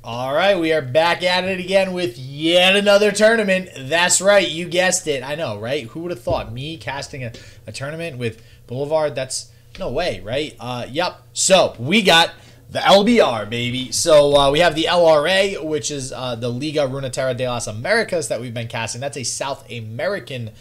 All right, we are back at it again with yet another tournament. That's right, you guessed it. I know, right? Who would have thought? Me casting a tournament with Boulevard? That's no way, right? Yep. So we got the LBR, baby. So we have the LRA, which is the Liga Runeterra de las Americas that we've been casting. That's a South American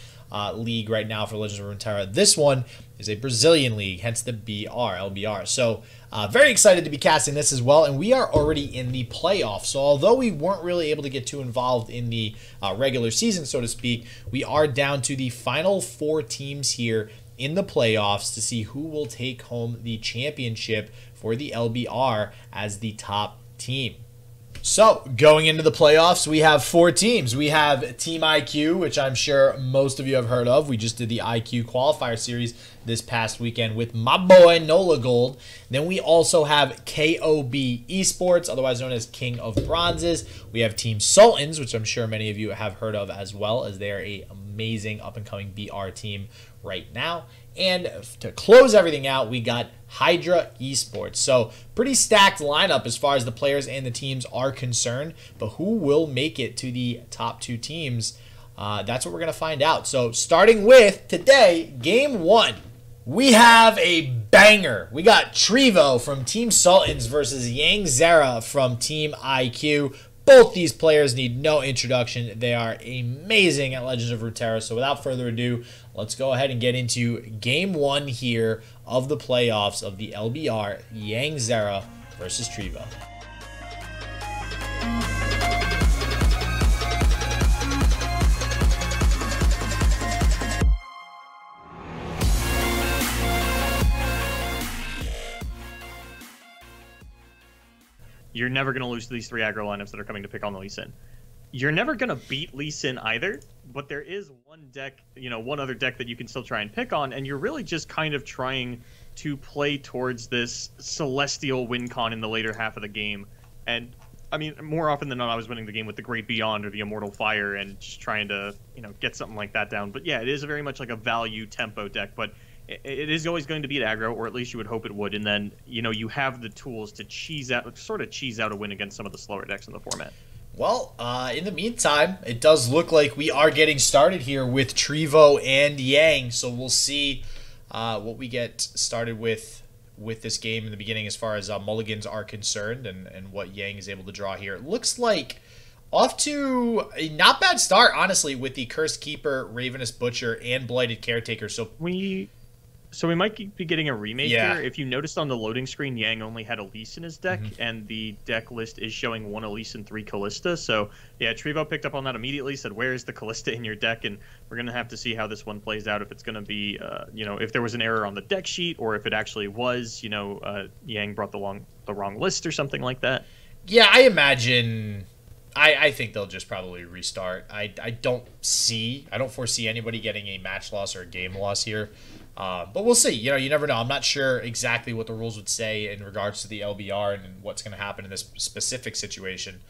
league right now for Legends of Runeterra. This one is a Brazilian league, hence the LBR. So very excited to be casting this as well, and we are already in the playoffs. So although we weren't really able to get too involved in the regular season, so to speak, we are down to the final 4 teams here in the playoffs to see who will take home the championship for the LBR as the top team. So, going into the playoffs, we have 4 teams. We have Team IQ, which I'm sure most of you have heard of. We just did the IQ qualifier series this past weekend with my boy Nola Gold. Then we also have KOB Esports, otherwise known as King of Bronzes. We have Team Sultans, which I'm sure many of you have heard of as well, as they are an amazing up-and-coming BR team right now. And to close everything out, we got Hydra Esports. So pretty stacked lineup as far as the players and the teams are concerned. But who will make it to the top 2 teams? That's what we're going to find out. So starting with today, game 1. We have a banger. We got Trivo from Team Sultans versus Yangzera from Team IQ. Both these players need no introduction. They are amazing at Legends of Runeterra. So without further ado, let's go ahead and get into game 1 here of the playoffs of the LBR, Yangzera versus Trivo. You're never going to lose to these 3 aggro lineups that are coming to pick on the Lee Sin. You're never going to beat Lee Sin either, but there is one deck, one other deck that you can still try and pick on, and you're really just kind of trying to play towards this celestial win con in the later half of the game. And, I mean, more often than not, I was winning the game with the Great Beyond or the Immortal Fire and just trying to, get something like that down. But yeah, it is very much like a value tempo deck, but it is always going to beat aggro, or at least you would hope it would, and then you have the tools to cheese out a win against some of the slower decks in the format. Well, in the meantime, it does look like we are getting started here with Trivo and Yang, so we'll see what we get started with this game in the beginning as far as mulligans are concerned, and what Yang is able to draw here. It looks like off to a not bad start, honestly, with the Cursed Keeper, Ravenous Butcher, and Blighted Caretaker. So we might be getting a remake here. If you noticed on the loading screen, Yang only had Elise in his deck, and the deck list is showing 1 Elise and 3 Callista. So, yeah, Trivo picked up on that immediately, said, where is the Callista in your deck? And we're going to have to see how this one plays out, if it's going to be, if there was an error on the deck sheet, or if it actually was, Yang brought the wrong list or something like that. Yeah, I imagine... I think they'll just probably restart. I don't foresee anybody getting a match loss or a game loss here. But we'll see. You never know. I'm not sure exactly what the rules would say in regards to the LBR and what's going to happen in this specific situation.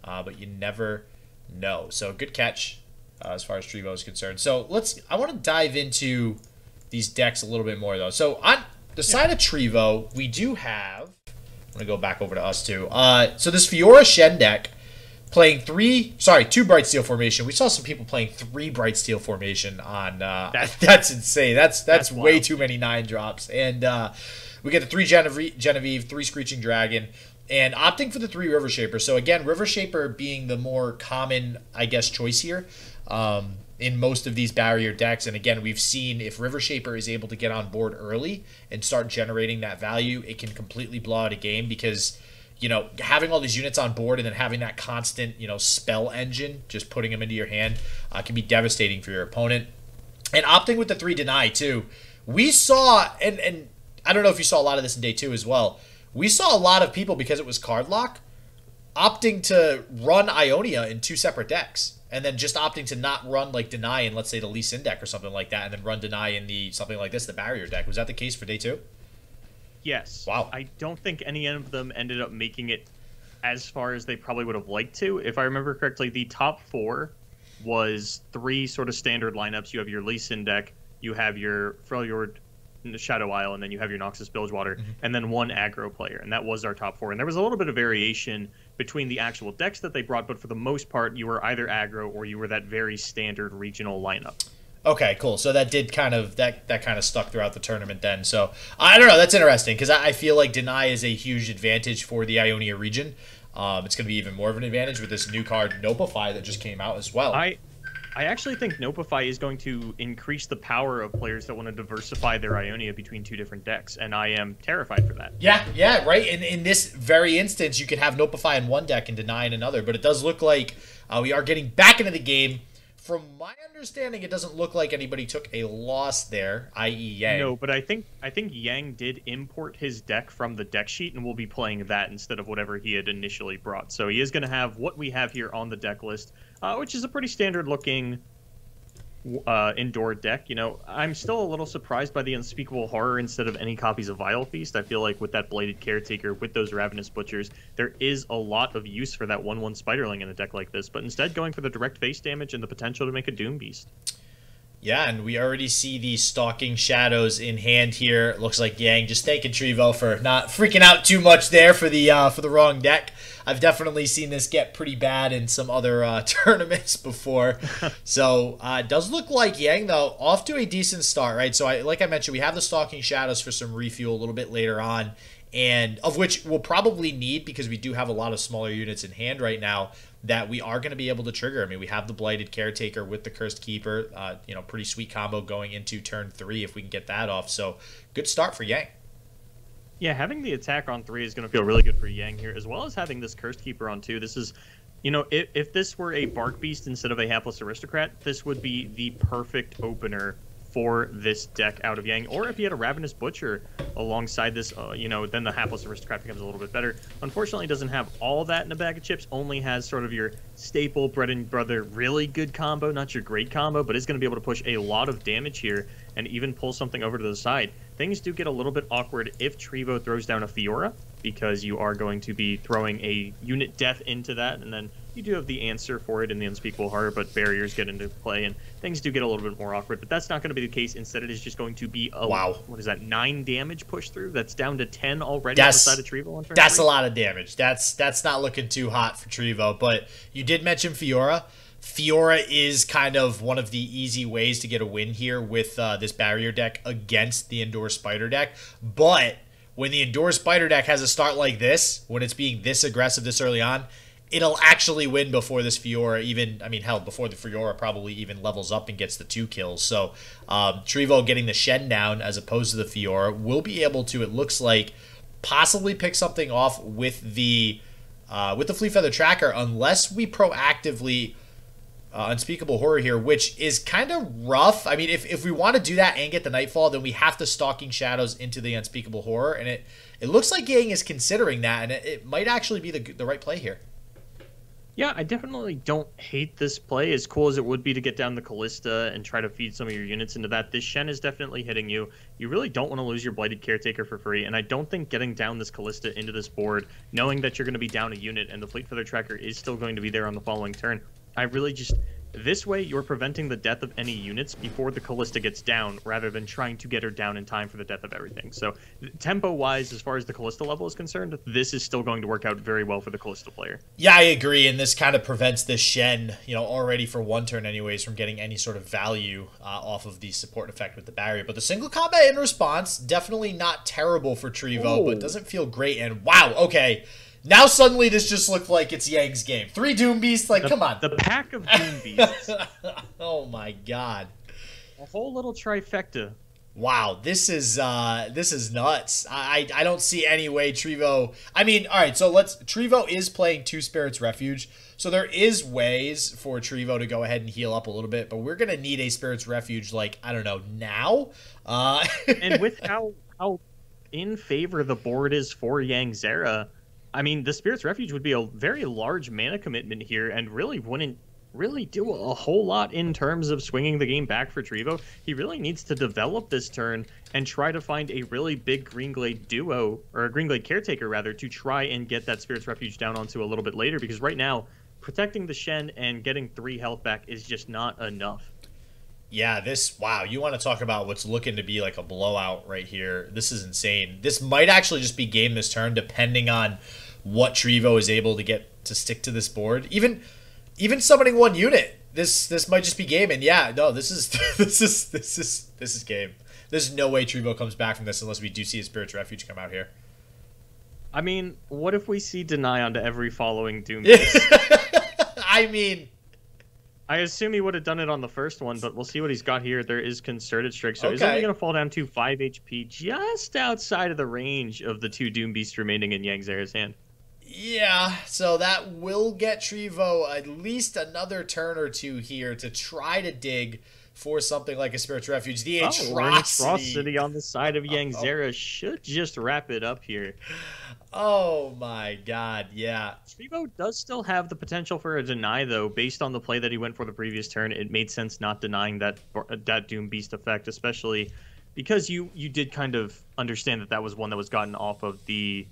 But you never know. So good catch as far as Trivo is concerned. So I want to dive into these decks a little bit more, though. So on the side of Trivo, we do have... I'm going to go back over to us, too. So this Fiora Shen deck... playing 2 Brightsteel formation. We saw some people playing 3 Brightsteel formation on that's insane. That's way too many 9 drops. And we get the 3 Genevieve, 3 Screeching Dragon, and opting for the 3 River Shaper. So again, River Shaper being the more common, I guess, choice here in most of these barrier decks. And again, we've seen if River Shaper is able to get on board early and start generating that value, it can completely blow out a game, because having all these units on board and then having that constant, spell engine, just putting them into your hand, can be devastating for your opponent. And opting with the 3 Deny, too. We saw, and I don't know if you saw a lot of this in day 2 as well, we saw a lot of people, because it was card lock, opting to run Ionia in 2 separate decks, and then just opting to not run, like, Deny in, let's say, the Lee Sin deck or something like that, and then run Deny in the, something like this, the Barrier deck. Was that the case for day 2? Yes. Wow. I don't think any of them ended up making it as far as they probably would have liked to. If I remember correctly, the top 4 was 3 sort of standard lineups. You have your Lee Sin deck, you have your Freljord Shadow Isle, and then you have your Noxus Bilgewater, and then 1 aggro player. And that was our top 4. And there was a little bit of variation between the actual decks that they brought, but for the most part, you were either aggro or you were that very standard regional lineup. Okay, cool. So that did kind of that kind of stuck throughout the tournament then. So I don't know. That's interesting because I feel like Deny is a huge advantage for the Ionia region. It's going to be even more of an advantage with this new card Nopify that just came out as well. I actually think Nopify is going to increase the power of players that want to diversify their Ionia between two different decks, and I am terrified for that. Yeah, right. In this very instance, you could have Nopify in one deck and Deny in another, but it does look like we are getting back into the game. From my understanding, it doesn't look like anybody took a loss there, i.e. Yang. No, but I think Yang did import his deck from the deck sheet and will be playing that instead of whatever he had initially brought. So he is going to have what we have here on the deck list, which is a pretty standard-looking indoor deck. You know, I'm still a little surprised by the Unspeakable Horror instead of any copies of Vile Feast. I feel like with that Bladed Caretaker, with those Ravenous Butchers, there is a lot of use for that 1/1 Spiderling in a deck like this, but instead going for the direct face damage and the potential to make a Doom Beast. Yeah, and we already see the Stalking Shadows in hand here. It looks like Yang just thanking Trivo for not freaking out too much there for the wrong deck. I've definitely seen this get pretty bad in some other tournaments before. So it does look like Yang, though, off to a decent start, right? So like I mentioned, we have the Stalking Shadows for some refuel a little bit later on, and of which we'll probably need because we do have a lot of smaller units in hand right now that we are going to be able to trigger. I mean, we have the Blighted Caretaker with the Cursed Keeper. You know, pretty sweet combo going into turn 3 if we can get that off. So good start for Yang. Yeah, having the attack on 3 is going to feel really good for Yang here, as well as having this Cursed Keeper on 2. This is, you know, if this were a Bark Beast instead of a Hapless Aristocrat, this would be the perfect opener for this deck out of Yang. Or if you had a Ravenous Butcher alongside this, you know, then the Hapless Aristocrat becomes a little bit better. Unfortunately, it doesn't have all that in a bag of chips, only has sort of your staple bread and butter, really good combo, not your great combo, but is going to be able to push a lot of damage here and even pull something over to the side. Things do get a little bit awkward if Trivo throws down a Fiora, because you are going to be throwing a unit death into that, and then you do have the answer for it in the Unspeakable Horror, but barriers get into play, and things do get a little bit more awkward. But that's not going to be the case. Instead, it is just going to be a, what is that, 9 damage push through? That's down to 10 already on the side of Trivo on turn 3. A lot of damage. That's not looking too hot for Trivo. But you did mention Fiora. Fiora is kind of one of the easy ways to get a win here with this barrier deck against the Indoor Spider deck. But when the Indoor Spider deck has a start like this, when it's being this aggressive this early on, it'll actually win before this Fiora even, I mean, hell, before the Fiora probably even levels up and gets the 2 kills. So Trivo getting the Shen down as opposed to the Fiora will be able to, it looks like, possibly pick something off with the Flea Feather Tracker, unless we proactively Unspeakable Horror here, which is kind of rough. I mean, if we want to do that and get the Nightfall, then we have to Stalking Shadows into the Unspeakable Horror, and it looks like Yang is considering that, and it might actually be the right play here. Yeah, I definitely don't hate this play. As cool as it would be to get down the Callista and try to feed some of your units into that, this Shen is definitely hitting you. You really don't want to lose your Blighted Caretaker for free, and I don't think getting down this Callista into this board, knowing that you're going to be down a unit and the Fleet Feather Tracker is still going to be there on the following turn, I really just... This way, you're preventing the death of any units before the Callista gets down, rather than trying to get her down in time for the death of everything. So, tempo-wise, as far as the Callista level is concerned, this is still going to work out very well for the Callista player. Yeah, I agree, and this kind of prevents this Shen, you know, already for one turn anyways, from getting any sort of value off of the support effect with the barrier. But the single combat in response, definitely not terrible for Trivo, but doesn't feel great, and wow, okay. Now suddenly this just looked like it's Yang's game. 3 Doom Beasts, like, come on. The pack of Doom Beasts. Oh my god. A whole little trifecta. Wow, this is nuts. I don't see any way Trivo... I mean, alright, so Trivo is playing 2 Spirits Refuge, so there is ways for Trivo to go ahead and heal up a little bit, but we're going to need a Spirits Refuge, like, I don't know, now? And with how in favor the board is for Yangzera, I mean, the Spirit's Refuge would be a very large mana commitment here and really wouldn't really do a whole lot in terms of swinging the game back for Trivo. He really needs to develop this turn and try to find a really big Greenglade duo, or a Greenglade Caretaker rather, to try and get that Spirit's Refuge down onto a little bit later, because right now, protecting the Shen and getting 3 health back is just not enough. Yeah, wow, you want to talk about what's looking to be like a blowout right here. This is insane. This might actually just be game this turn, depending on what Trivo is able to get to stick to this board. Even summoning one unit, this might just be game. And yeah, no, this is this is game. There's no way Trivo comes back from this unless we do see a Spirit's Refuge come out here. I mean, what if we see deny onto every following Doom? I mean, I assume he would have done it on the first one, but we'll see what he's got here. There is Concerted Strike, so okay. He's only going to fall down to 5 HP, just outside of the range of the 2 Doom Beasts remaining in Yangzera's hand. Yeah, so that will get Trivo at least another turn or two here to try to dig for something like a Spirit's Refuge. The atrocity on the side of Yangzera should just wrap it up here. Oh my god, yeah. Trivo does still have the potential for a deny, though. Based on the play that he went for the previous turn, it made sense not denying that Doom Beast effect, especially because you did kind of understand that was one that was gotten off of the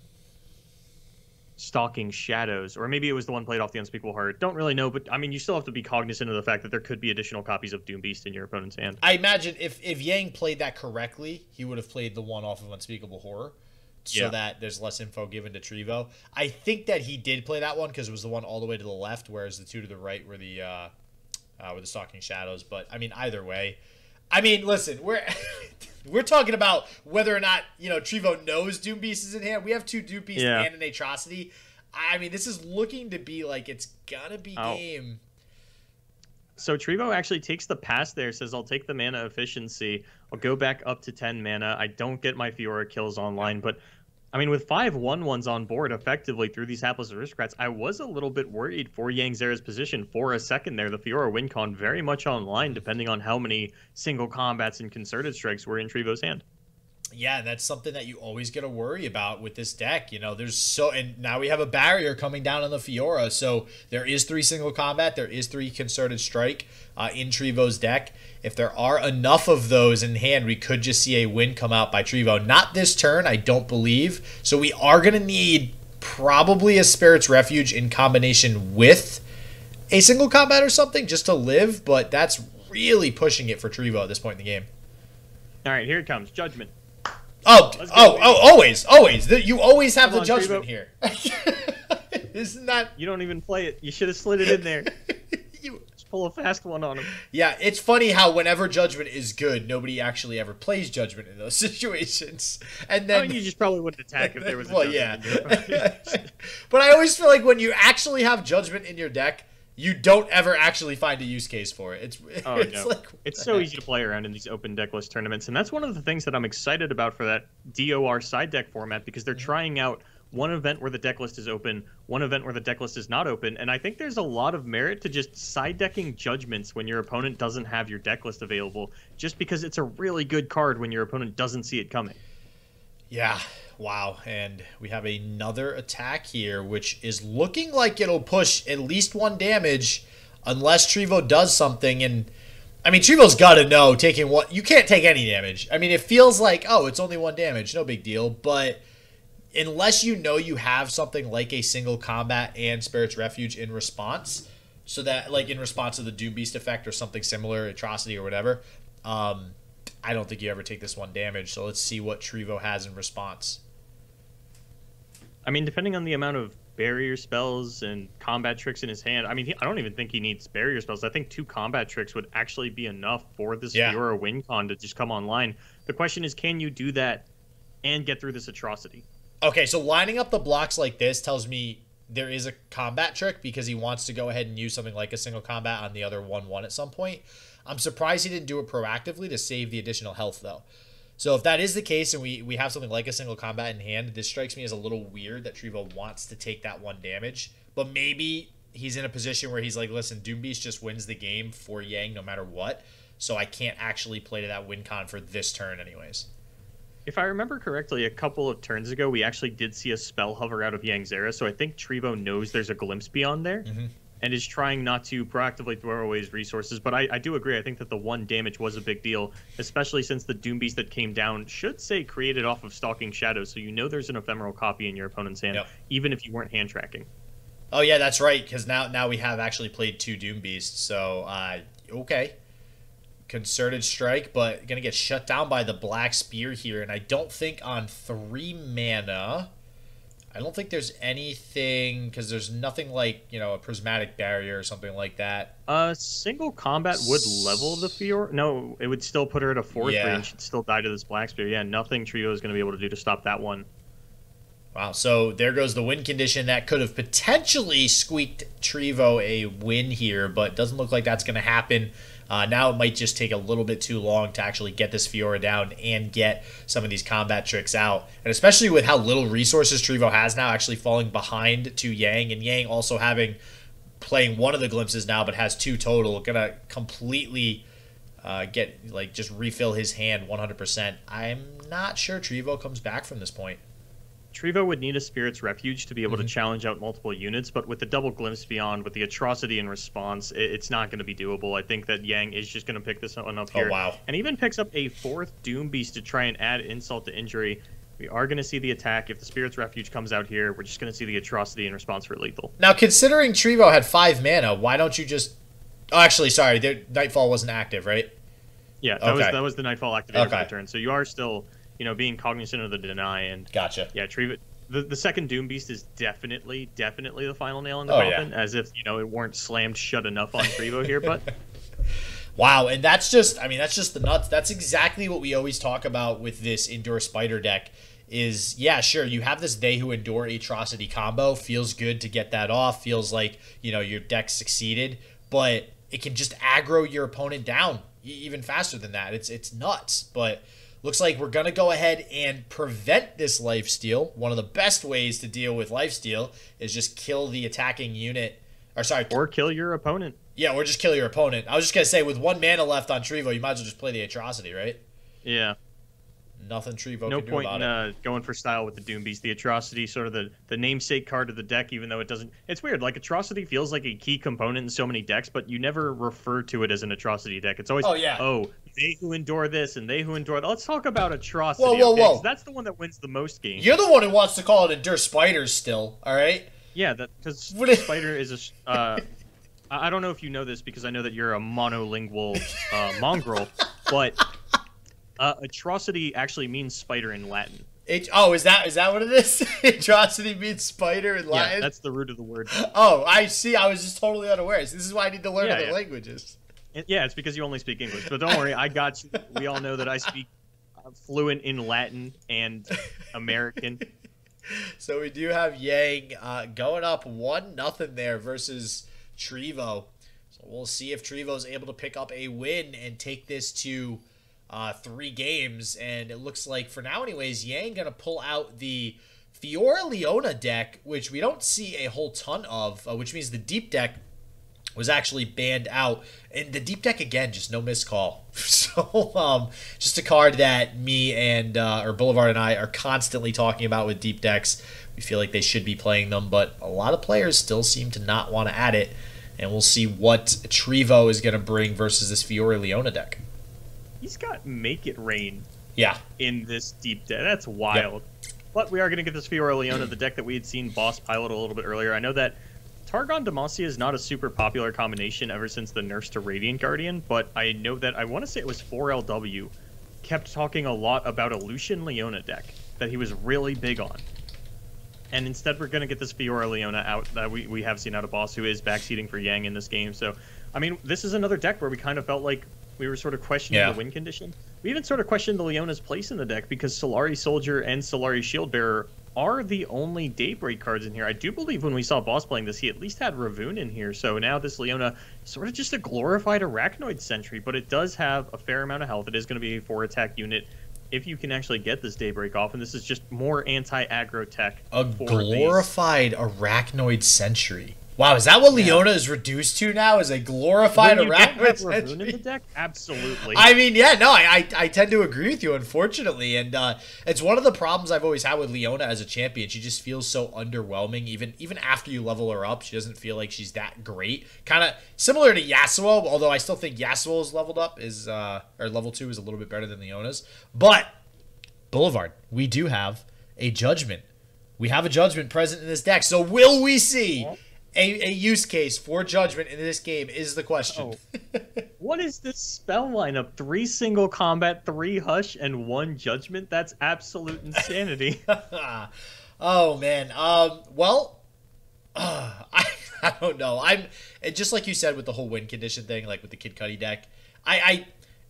Stalking Shadows, or maybe it was the one played off the Unspeakable Heart. Don't really know, but I mean, you still have to be cognizant of the fact that there could be additional copies of Doom Beast in your opponent's hand. I imagine if Yang played that correctly, he would have played the one off of Unspeakable Horror, so that there's less info given to Trivo. I think that he did play that one because it was the one all the way to the left, whereas the 2 to the right were the Stalking Shadows. But I mean, either way, I mean, listen, we're talking about whether or not, Trivo knows Doom Beast is in hand. We have 2 Doom Beasts and an Atrocity. I mean, this is looking to be like it's gonna be game. So Trivo actually takes the pass there, says, I'll take the mana efficiency. I'll go back up to 10 mana. I don't get my Fiora kills online, but I mean, with 5 1/1s on board effectively through these Hapless Aristocrats, I was a little bit worried for Yangzera's position for a second there. The Fiora win con very much online, depending on how many single combats and Concerted Strikes were in Trivo's hand. Yeah, that's something that you always got to worry about with this deck. And now we have a barrier coming down on the Fiora. So there is 3 single combat. There is 3 Concerted Strike in Trivo's deck. If there are enough of those in hand, we could just see a win come out by Trivo. Not this turn, I don't believe. So we are going to need probably a Spirit's Refuge in combination with a single combat or something just to live. But that's really pushing it for Trivo at this point in the game. All right, here it comes. Judgment. Always. You always have the Judgment here. Isn't that... You don't even play it. You should have slid it in there. Just pull a fast one on him. Yeah, it's funny how whenever Judgment is good, nobody actually ever plays Judgment in those situations. And then... you just probably wouldn't attack if there was a Judgment in your But I always feel like when you actually have Judgment in your deck, you don't ever actually find a use case for it. It's so easy to play around in these open decklist tournaments, and that's one of the things that I'm excited about for that DOR side deck format, because they're trying out one event where the decklist is open, one event where the decklist is not open, and I think there's a lot of merit to just side decking Judgments when your opponent doesn't have your decklist available, just because it's a really good card when your opponent doesn't see it coming. Yeah, wow. And we have another attack here, which is looking like it'll push at least 1 damage unless Trivo does something. And, I mean, Trivo's got to know taking one... You can't take any damage. I mean, it feels like, oh, it's only 1 damage. No big deal. But unless you know you have something like a single combat and Spirit's Refuge in response, so that, like, in response to the Doom Beast effect or something similar, Atrocity or whatever, I don't think you ever take this 1 damage, so let's see what Trivo has in response. I mean, depending on the amount of barrier spells and combat tricks in his hand, I mean, I don't even think he needs barrier spells. I think 2 combat tricks would actually be enough for this Fiora win con to just come online. The question is, can you do that and get through this Atrocity? Okay, so lining up the blocks like this tells me there is a combat trick because he wants to go ahead and use something like a single combat on the other 1/1 at some point. I'm surprised he didn't do it proactively to save the additional health, though. So if that is the case and we have something like a single combat in hand, this strikes me as a little weird that Trivo wants to take that 1 damage. But maybe he's in a position where he's like, listen, Doom Beast just wins the game for Yang no matter what, so I can't actually play to that win con for this turn anyways. If I remember correctly, a couple of turns ago, we actually did see a spell hover out of Yangzera, so I think Trivo knows there's a glimpse beyond there. And is trying not to proactively throw away his resources. But I do agree. I think that the 1 damage was a big deal, especially since the Doom Beast that came down should say created off of Stalking Shadows, so you know there's an ephemeral copy in your opponent's hand, even if you weren't hand tracking. Oh, yeah, that's right, because now we have actually played 2 Doom Beasts, so, okay. Concerted Strike, but going to get shut down by the Black Spear here, and I don't think on 3 mana... I don't think there's anything, because there's nothing like, you know, a prismatic barrier or something like that. Single combat would level the Fiora. No, it would still put her at a 4/3 and she'd still die to this Black Spear. Yeah, nothing Trivo is going to be able to do to stop that one. Wow, so there goes the win condition that could have potentially squeaked Trivo a win here, but doesn't look like that's going to happen. Now it might just take a little bit too long to actually get this Fiora down and get some of these combat tricks out. And especially with how little resources Trivo has now, actually falling behind to Yang, and Yang also playing one of the glimpses now, but has 2 total, gonna completely just refill his hand 100%. I'm not sure Trivo comes back from this point. Trivo would need a Spirit's Refuge to be able to challenge out multiple units, but with the double Glimpse Beyond, with the Atrocity in response, it's not going to be doable. I think that Yang is just going to pick this one up here. Oh, wow. And even picks up a 4th Doom Beast to try and add insult to injury. We are going to see the attack. If the Spirit's Refuge comes out here, we're just going to see the Atrocity in response for lethal. Now, considering Trivo had 5 mana, why don't you just... Oh, actually, sorry, Nightfall wasn't active, right? Yeah, that was the Nightfall activator for the turn. So you are still... you know, being cognizant of the deny. And gotcha. Yeah, Trivo, the second Doom Beast is definitely the final nail in the coffin, as if, you know, it weren't slammed shut enough on Trivo here, but... Wow, and that's just the nuts. That's exactly what we always talk about with this Endure Spider deck is, yeah, sure, you have this They Who Endure Atrocity combo. Feels good to get that off. Feels like, you know, your deck succeeded, but it can just aggro your opponent down even faster than that. It's nuts, but... Looks like we're going to go ahead and prevent this lifesteal. One of the best ways to deal with lifesteal is just kill the attacking unit. Or kill your opponent. Yeah, or just kill your opponent. I was just going to say, with 1 mana left on Trivo, you might as well just play the Atrocity, right? Yeah. Nothing Trivo no can do point about in going for style with the Doom Beast. The Atrocity, sort of the namesake card of the deck, even though it doesn't... It's weird. Like, Atrocity feels like a key component in so many decks, but you never refer to it as an Atrocity deck. It's always, They Who Endure this and They Who Endure that. Let's talk about Atrocity. Whoa. That's the one that wins the most games. You're the one who wants to call it Endure Spiders still, all right? Yeah, because Spider is a... I don't know if you know this, because I know that you're a monolingual mongrel, but... Atrocity actually means spider in Latin. Is that what it is? Atrocity means spider in Latin? Yeah, that's the root of the word. Oh, I see. I was just totally unaware. So this is why I need to learn other languages. Yeah, it's because you only speak English. But don't worry, I got you. We all know that I speak fluent in Latin and American. So we do have Yang going up 1-0 there versus Trivo. So we'll see if Trivo's able to pick up a win and take this to... 3 games, and it looks like, for now anyways, Yang gonna pull out the Fiora Leona deck, which we don't see a whole ton of, which means the deep deck was actually banned out. And the deep deck, again, just no missed call. So, just a card that me and, or Boulevard and I are constantly talking about with deep decks. We feel like they should be playing them, but a lot of players still seem to not want to add it, and we'll see what Trivo is going to bring versus this Fiora Leona deck. He's got Make It Rain in this deep deck. That's wild. Yep. But we are going to get this Fiora Leona, the deck that we had seen Boss pilot a little bit earlier. I know that Targon Demacia is not a super popular combination ever since the nerfs to Radiant Guardian, but I know that, I want to say it was 4LW, kept talking a lot about a Lucian Leona deck that he was really big on. And instead we're going to get this Fiora Leona out that we have seen out of Boss, who is backseating for Yang in this game. So, I mean, this is another deck where we kind of felt like we were sort of questioning the win condition. We even sort of questioned the Leona's place in the deck, because Solari Soldier and Solari Shieldbearer are the only Daybreak cards in here. I do believe when we saw Boss playing this, he at least had Ravoon in here. So now this Leona is sort of just a glorified Arachnoid Sentry, but it does have a fair amount of health. It is going to be a 4-attack unit if you can actually get this Daybreak off, and this is just more anti-aggro tech. A glorified Arachnoid Sentry. Wow, is that what Leona is reduced to now? Is a glorified Arachnoid Sentry? In the deck? Absolutely. I mean, yeah, no, I tend to agree with you, unfortunately. And it's one of the problems I've always had with Leona as a champion. She just feels so underwhelming. Even after you level her up, she doesn't feel like she's that great. Kind of similar to Yasuo, although I still think Yasuo's leveled up or level 2 is a little bit better than Leona's. But, Boulevard, we do have a Judgment. We have a Judgment present in this deck. So will we see a use case for Judgment in this game is the question. What is this spell lineup? 3 single combat, 3 hush, and 1 Judgment? That's absolute insanity. Oh man. Well, I don't know. Just like you said with the whole win condition thing, like with the Kid Cudi deck.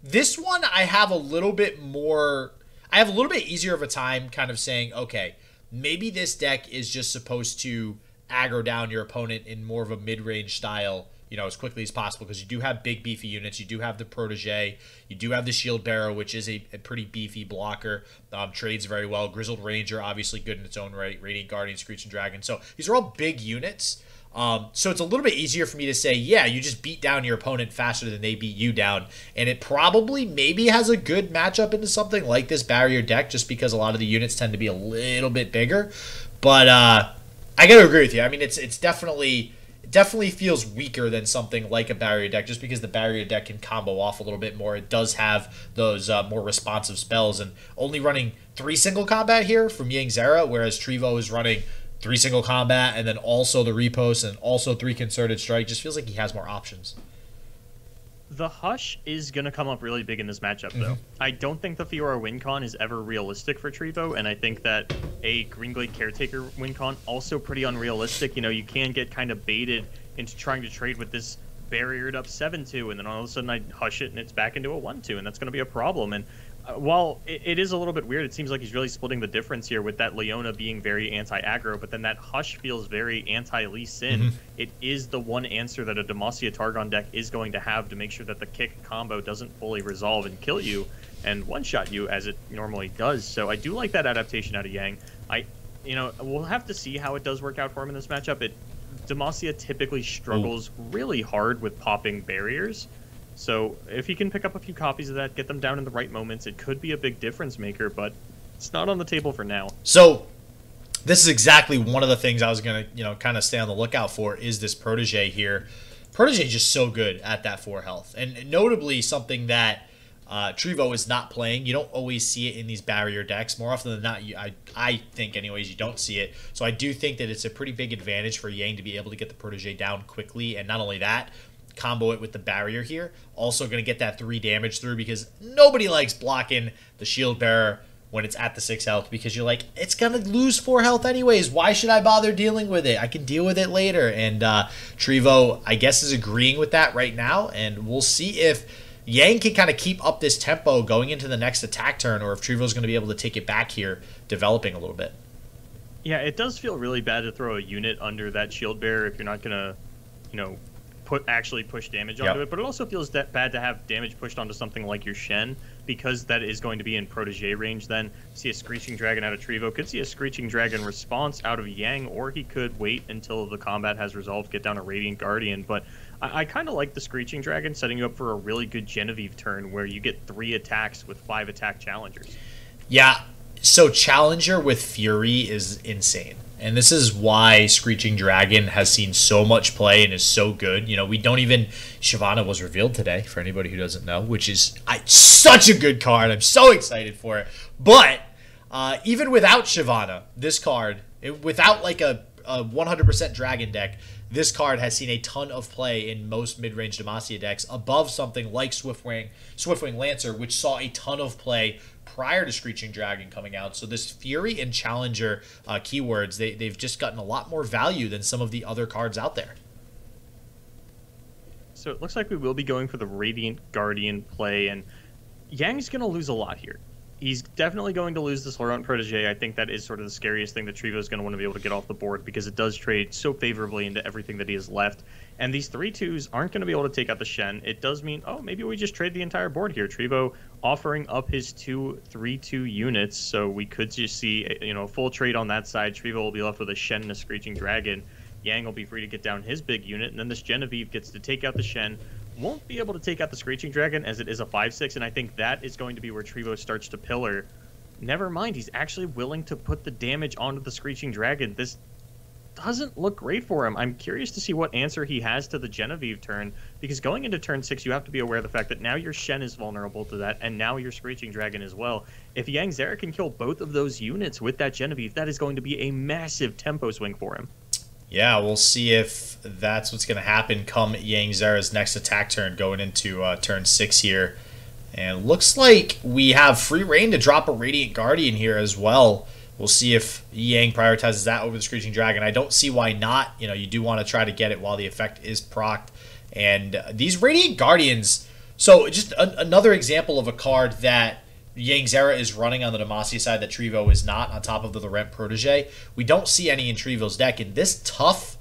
This one I have a little bit more. I have a little bit easier of a time kind of saying, okay, maybe this deck is just supposed to aggro down your opponent in more of a mid-range style, you know, as quickly as possible, because you do have big beefy units. You do have the Protege, you do have the Shield Bearer, which is a pretty beefy blocker, trades very well. Grizzled Ranger, obviously good in its own right. Radiant Guardian, Screeching Dragon. So these are all big units. So it's a little bit easier for me to say, yeah, you just beat down your opponent faster than they beat you down. And it probably maybe has a good matchup into something like this barrier deck, just because a lot of the units tend to be a little bit bigger. But I got to agree with you. I mean, it definitely feels weaker than something like a barrier deck, just because the barrier deck can combo off a little bit more. It does have those more responsive spells, and only running 3 single combat here from Yangzera, whereas Trivo is running 3 single combat and then also the repost and also 3 concerted strike. Just feels like he has more options. The Hush is going to come up really big in this matchup, though. I don't think the Fiora win con is ever realistic for Trivo, and I think that a Greenglade Caretaker win con also pretty unrealistic. You know, you can get kind of baited into trying to trade with this barriered up 7-2, and then all of a sudden I Hush it and it's back into a 1-2, and that's going to be a problem. And while it is a little bit weird, it seems like he's really splitting the difference here with that Leona being very anti-aggro, but then that Hush feels very anti-Lee Sin. It is the one answer that a Demacia Targon deck is going to have to make sure that the kick combo doesn't fully resolve and kill you and one-shot you as it normally does. So I do like that adaptation out of Yang. We'll have to see how it does work out for him in this matchup. Demacia typically struggles really hard with popping barriers. So if he can pick up a few copies of that, get them down in the right moments, it could be a big difference maker, but it's not on the table for now. So this is exactly one of the things I was going to, kind of stay on the lookout for, is this Protege here. Protege is just so good at that 4 health. And notably something that Trivo is not playing. You don't always see it in these barrier decks. More often than not, I think anyways, you don't see it. So I do think that it's a pretty big advantage for Yang to be able to get the Protege down quickly. And not only that, combo it with the barrier here. Also going to get that 3 damage through, because nobody likes blocking the Shield Bearer when it's at the 6 health, because you're like, it's going to lose 4 health anyways. Why should I bother dealing with it? I can deal with it later. And Trivo, I guess, is agreeing with that right now. And we'll see if Yang can kind of keep up this tempo going into the next attack turn, or if Trivo's going to be able to take it back here, developing a little bit. Yeah, it does feel really bad to throw a unit under that Shield Bearer if you're not going to, actually push damage onto it, but it also feels bad to have damage pushed onto something like your Shen, because that is going to be in Protege range then. See a Screeching Dragon out of Trivo, could see a Screeching Dragon response out of Yang, or he could wait until the combat has resolved, get down a Radiant Guardian, but I kind of like the Screeching Dragon setting you up for a really good Genevieve turn where you get 3 attacks with 5 attack challengers. Yeah, so Challenger with Fury is insane. And this is why Screeching Dragon has seen so much play and is so good. We don't even... Shyvana was revealed today, for anybody who doesn't know, which is such a good card. I'm so excited for it. But even without Shyvana, this card, without like a 100% Dragon deck, this card has seen a ton of play in most mid-range Demacia decks, above something like Swiftwing Lancer, which saw a ton of play prior to Screeching Dragon coming out. So this Fury and Challenger keywords, they've just gotten a lot more value than some of the other cards out there. So it looks like we will be going for the Radiant Guardian play, and Yang's going to lose a lot here. He's definitely going to lose this Laurent Protege. I think that is sort of the scariest thing that Trivo is going to want to be able to get off the board, because it does trade so favorably into everything that he has left. And these 3-2s aren't going to be able to take out the Shen. It does mean, maybe we just trade the entire board here. Trivo offering up his 2 3-2 units, so we could just see a full trade on that side. Trivo will be left with a Shen and a Screeching Dragon. Yang will be free to get down his big unit, and then this Genevieve gets to take out the Shen. Won't be able to take out the Screeching Dragon, as it is a 5-6, and I think that is going to be where Trivo starts to pillar. Never mind, he's actually willing to put the damage onto the Screeching Dragon. This doesn't look great for him. I'm curious to see what answer he has to the Genevieve turn, because going into turn 6, you have to be aware of the fact that now your Shen is vulnerable to that, and now your Screeching Dragon as well. If Yangzera can kill both of those units with that Genevieve, that is going to be a massive tempo swing for him. Yeah, we'll see if that's what's going to happen come Yangzera's next attack turn going into turn 6 here. And looks like we have free reign to drop a Radiant Guardian here as well. We'll see if Yang prioritizes that over the Screeching Dragon. I don't see why not. You know, you do want to try to get it while the effect is procced. And these Radiant Guardians, so just another example of a card that Yangzera is running on the Demacia side that Trivo is not, on top of the Laurent Protege. We don't see any in Trivo's deck, and this tough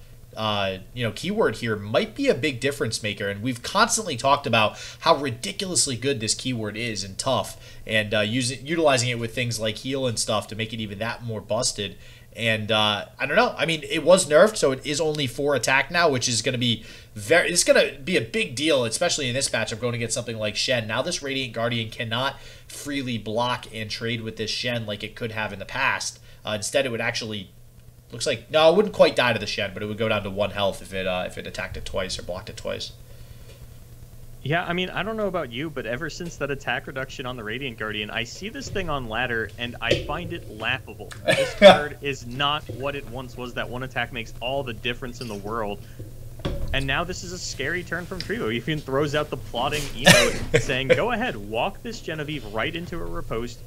keyword here might be a big difference maker. And we've constantly talked about how ridiculously good this keyword is and tough, and utilizing it with things like heal and stuff to make it even that more busted. And I don't know. I mean, it was nerfed, so it is only 4 attack now, which is going to be it's going to be a big deal, especially in this matchup going against something like Shen. Now this Radiant Guardian cannot freely block and trade with this Shen like it could have in the past. Instead, it would actually, looks like, no, it wouldn't quite die to the Shen, but it would go down to 1 health if it attacked it twice or blocked it twice. Yeah, I mean, I don't know about you, but ever since that attack reduction on the Radiant Guardian, I see this thing on ladder, and I find it laughable. This card is not what it once was. That 1 attack makes all the difference in the world. And now this is a scary turn from Trivo. He even throws out the plotting emote saying, go ahead, walk this Genevieve right into a riposte.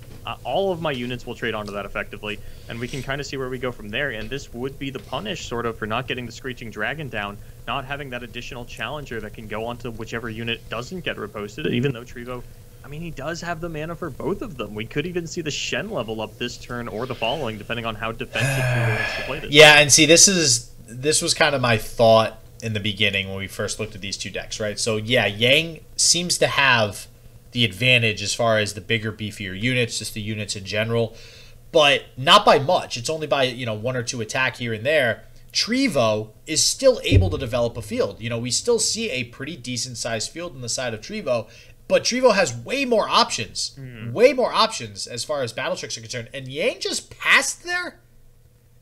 All of my units will trade onto that effectively, and we can kind of see where we go from there. And this would be the punish, sort of, for not getting the Screeching Dragon down, not having that additional challenger that can go onto whichever unit doesn't get riposted, even though Trivo, I mean, he does have the mana for both of them. We could even see the Shen level up this turn or the following, depending on how defensive Trivo wants to play this. Yeah, and see, this was kind of my thought in the beginning when we first looked at these two decks, right? So, yeah, Yang seems to have the advantage as far as the bigger, beefier units, just the units in general, but not by much. It's only by, 1 or 2 attack here and there. Trivo is still able to develop a field. We still see a pretty decent sized field on the side of Trivo, but Trivo has way more options. Way more options as far as battle tricks are concerned. And Yang just passed there?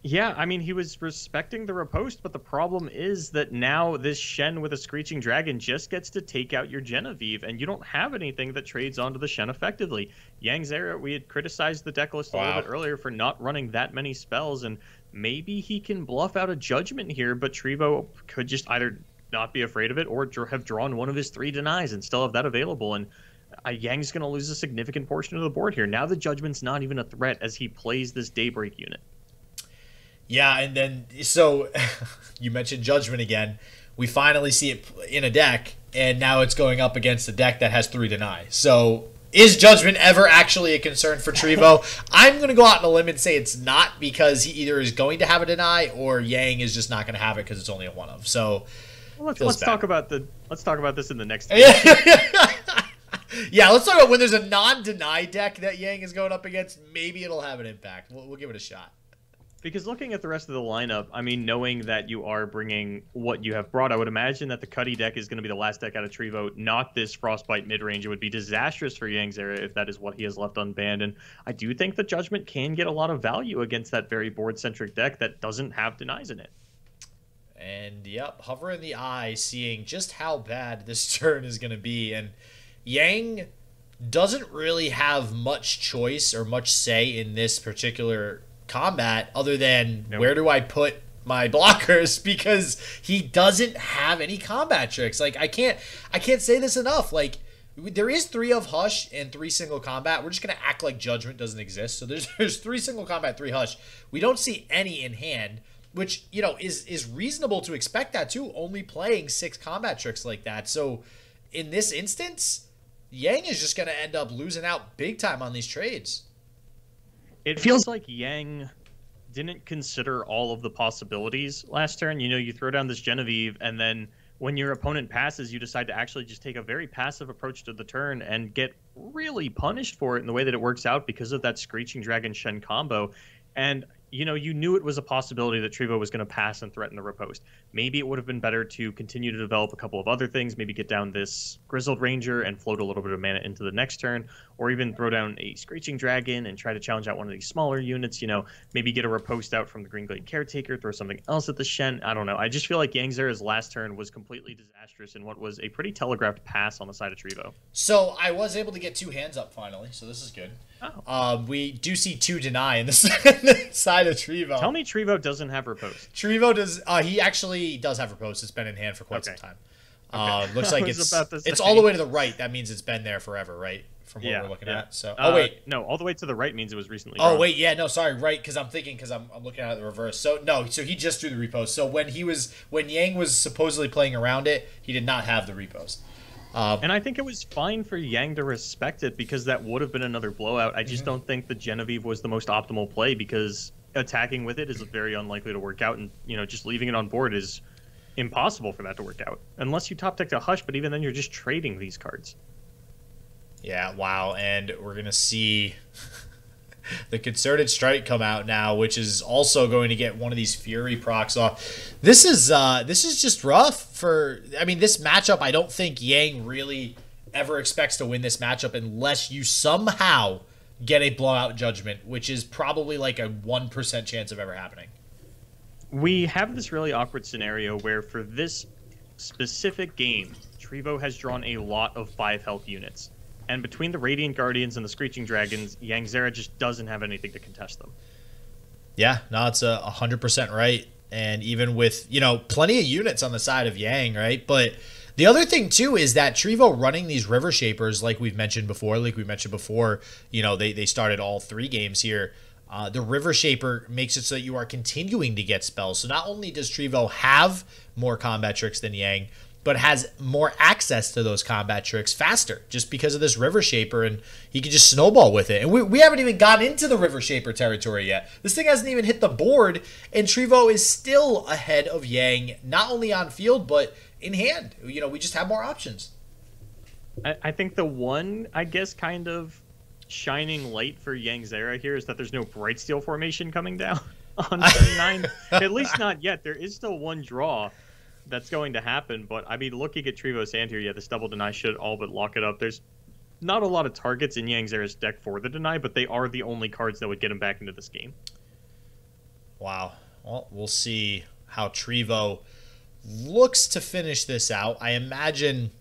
Yeah, I mean, he was respecting the riposte, but the problem is that now this Shen with a Screeching Dragon just gets to take out your Genevieve, and you don't have anything that trades onto the Shen effectively. Yangzera, we had criticized the deck list a little bit earlier for not running that many spells, and maybe he can bluff out a Judgment here, but Trivo could just either not be afraid of it or have drawn one of his 3 denies and still have that available, and Yang's going to lose a significant portion of the board here. Now the Judgment's not even a threat as he plays this Daybreak unit. Yeah, and then, so, you mentioned Judgment again. We finally see it in a deck, and now it's going up against a deck that has 3 deny. So, is Judgment ever actually a concern for Trivo? I'm going to go out on a limb and say it's not, because he either is going to have a deny, or Yang is just not going to have it because it's only a 1-of. So, well, let's talk about this in the next Yeah, let's talk about when there's a non-deny deck that Yang is going up against. Maybe it'll have an impact. We'll give it a shot. Because looking at the rest of the lineup, I mean, knowing that you are bringing what you have brought, I would imagine that the Cuddy deck is going to be the last deck out of Trivo, not this Frostbite mid-range. It would be disastrous for Yangzera if that is what he has left unbanned. And I do think the Judgment can get a lot of value against that very board-centric deck that doesn't have denies in it. And, yep, hover in the eye, seeing just how bad this turn is going to be. And Yang doesn't really have much choice or much say in this particular combat other than where do I put my blockers, because he doesn't have any combat tricks. Like, I can't say this enough. Like, there is 3 of Hush and 3 single combat. We're just gonna act like Judgment doesn't exist. So there's 3 single combat, 3 Hush. We don't see any in hand, which is reasonable to expect that too, only playing 6 combat tricks like that. So in this instance, Yang is just gonna end up losing out big time on these trades. It feels like Yang didn't consider all of the possibilities last turn. You throw down this Genevieve, and then when your opponent passes, you decide to actually just take a very passive approach to the turn and get really punished for it in the way that it works out because of that Screeching Dragon Shen combo. And you knew it was a possibility that Trivo was going to pass and threaten the riposte. Maybe it would have been better to continue to develop a couple of other things, maybe get down this Grizzled Ranger and float a little bit of mana into the next turn, or even throw down a Screeching Dragon and try to challenge out one of these smaller units, maybe get a riposte out from the Green Glade Caretaker, throw something else at the Shen. I don't know. I just feel like Yangzera's last turn was completely disastrous in what was a pretty telegraphed pass on the side of Trivo. So I was able to get 2 hands up finally, so this is good. Oh. We do see 2 deny in the side of Trivo. Tell me Trivo doesn't have riposte. Trivo does. He actually does have riposte. It's been in hand for quite some time. Looks like it's all the way to the right. That means it's been there forever, right? From what we're looking at. So, no, all the way to the right means it was recently. Oh wait, yeah, no, sorry, right, because I'm looking at it the reverse. So no, so he just drew the repost. So when Yang was supposedly playing around it, he did not have the repost. And I think it was fine for Yang to respect it because that would have been another blowout. I just don't think the Genevieve was the most optimal play because attacking with it is very unlikely to work out, and just leaving it on board is impossible for that to work out unless you top deck to Hush. But even then, you're just trading these cards. Yeah, wow, and we're gonna see the Concerted Strike come out now, which is also going to get one of these Fury procs off. This is just rough for. I mean, this matchup. I don't think Yang really ever expects to win this matchup unless you somehow get a blowout judgment, which is probably like a 1% chance of ever happening. We have this really awkward scenario where for this specific game, Trivo has drawn a lot of 5 health units. And between the Radiant Guardians and the Screeching Dragons, Yangzera just doesn't have anything to contest them. Yeah, no, it's 100% right. And even with, plenty of units on the side of Yang, right? But the other thing, too, is that Trivo running these River Shapers, like we mentioned before, they started all 3 games here. The River Shaper makes it so that you are continuing to get spells. So not only does Trivo have more combat tricks than Yang, but has more access to those combat tricks faster just because of this River Shaper, and he can just snowball with it. And we haven't even gotten into the River Shaper territory yet. This thing hasn't even hit the board, and Trivo is still ahead of Yang, not only on field, but in hand. We just have more options. I think the one, kind of shining light for Yangzera here is that there's no Bright Steel formation coming down on turn 9. At least not yet. There is still one draw that's going to happen, but I mean, looking at Trivo's hand here, this double deny should all but lock it up. There's not a lot of targets in Yangzera's deck for the deny, but they are the only cards that would get him back into this game. Wow. Well, we'll see how Trivo looks to finish this out. I imagine.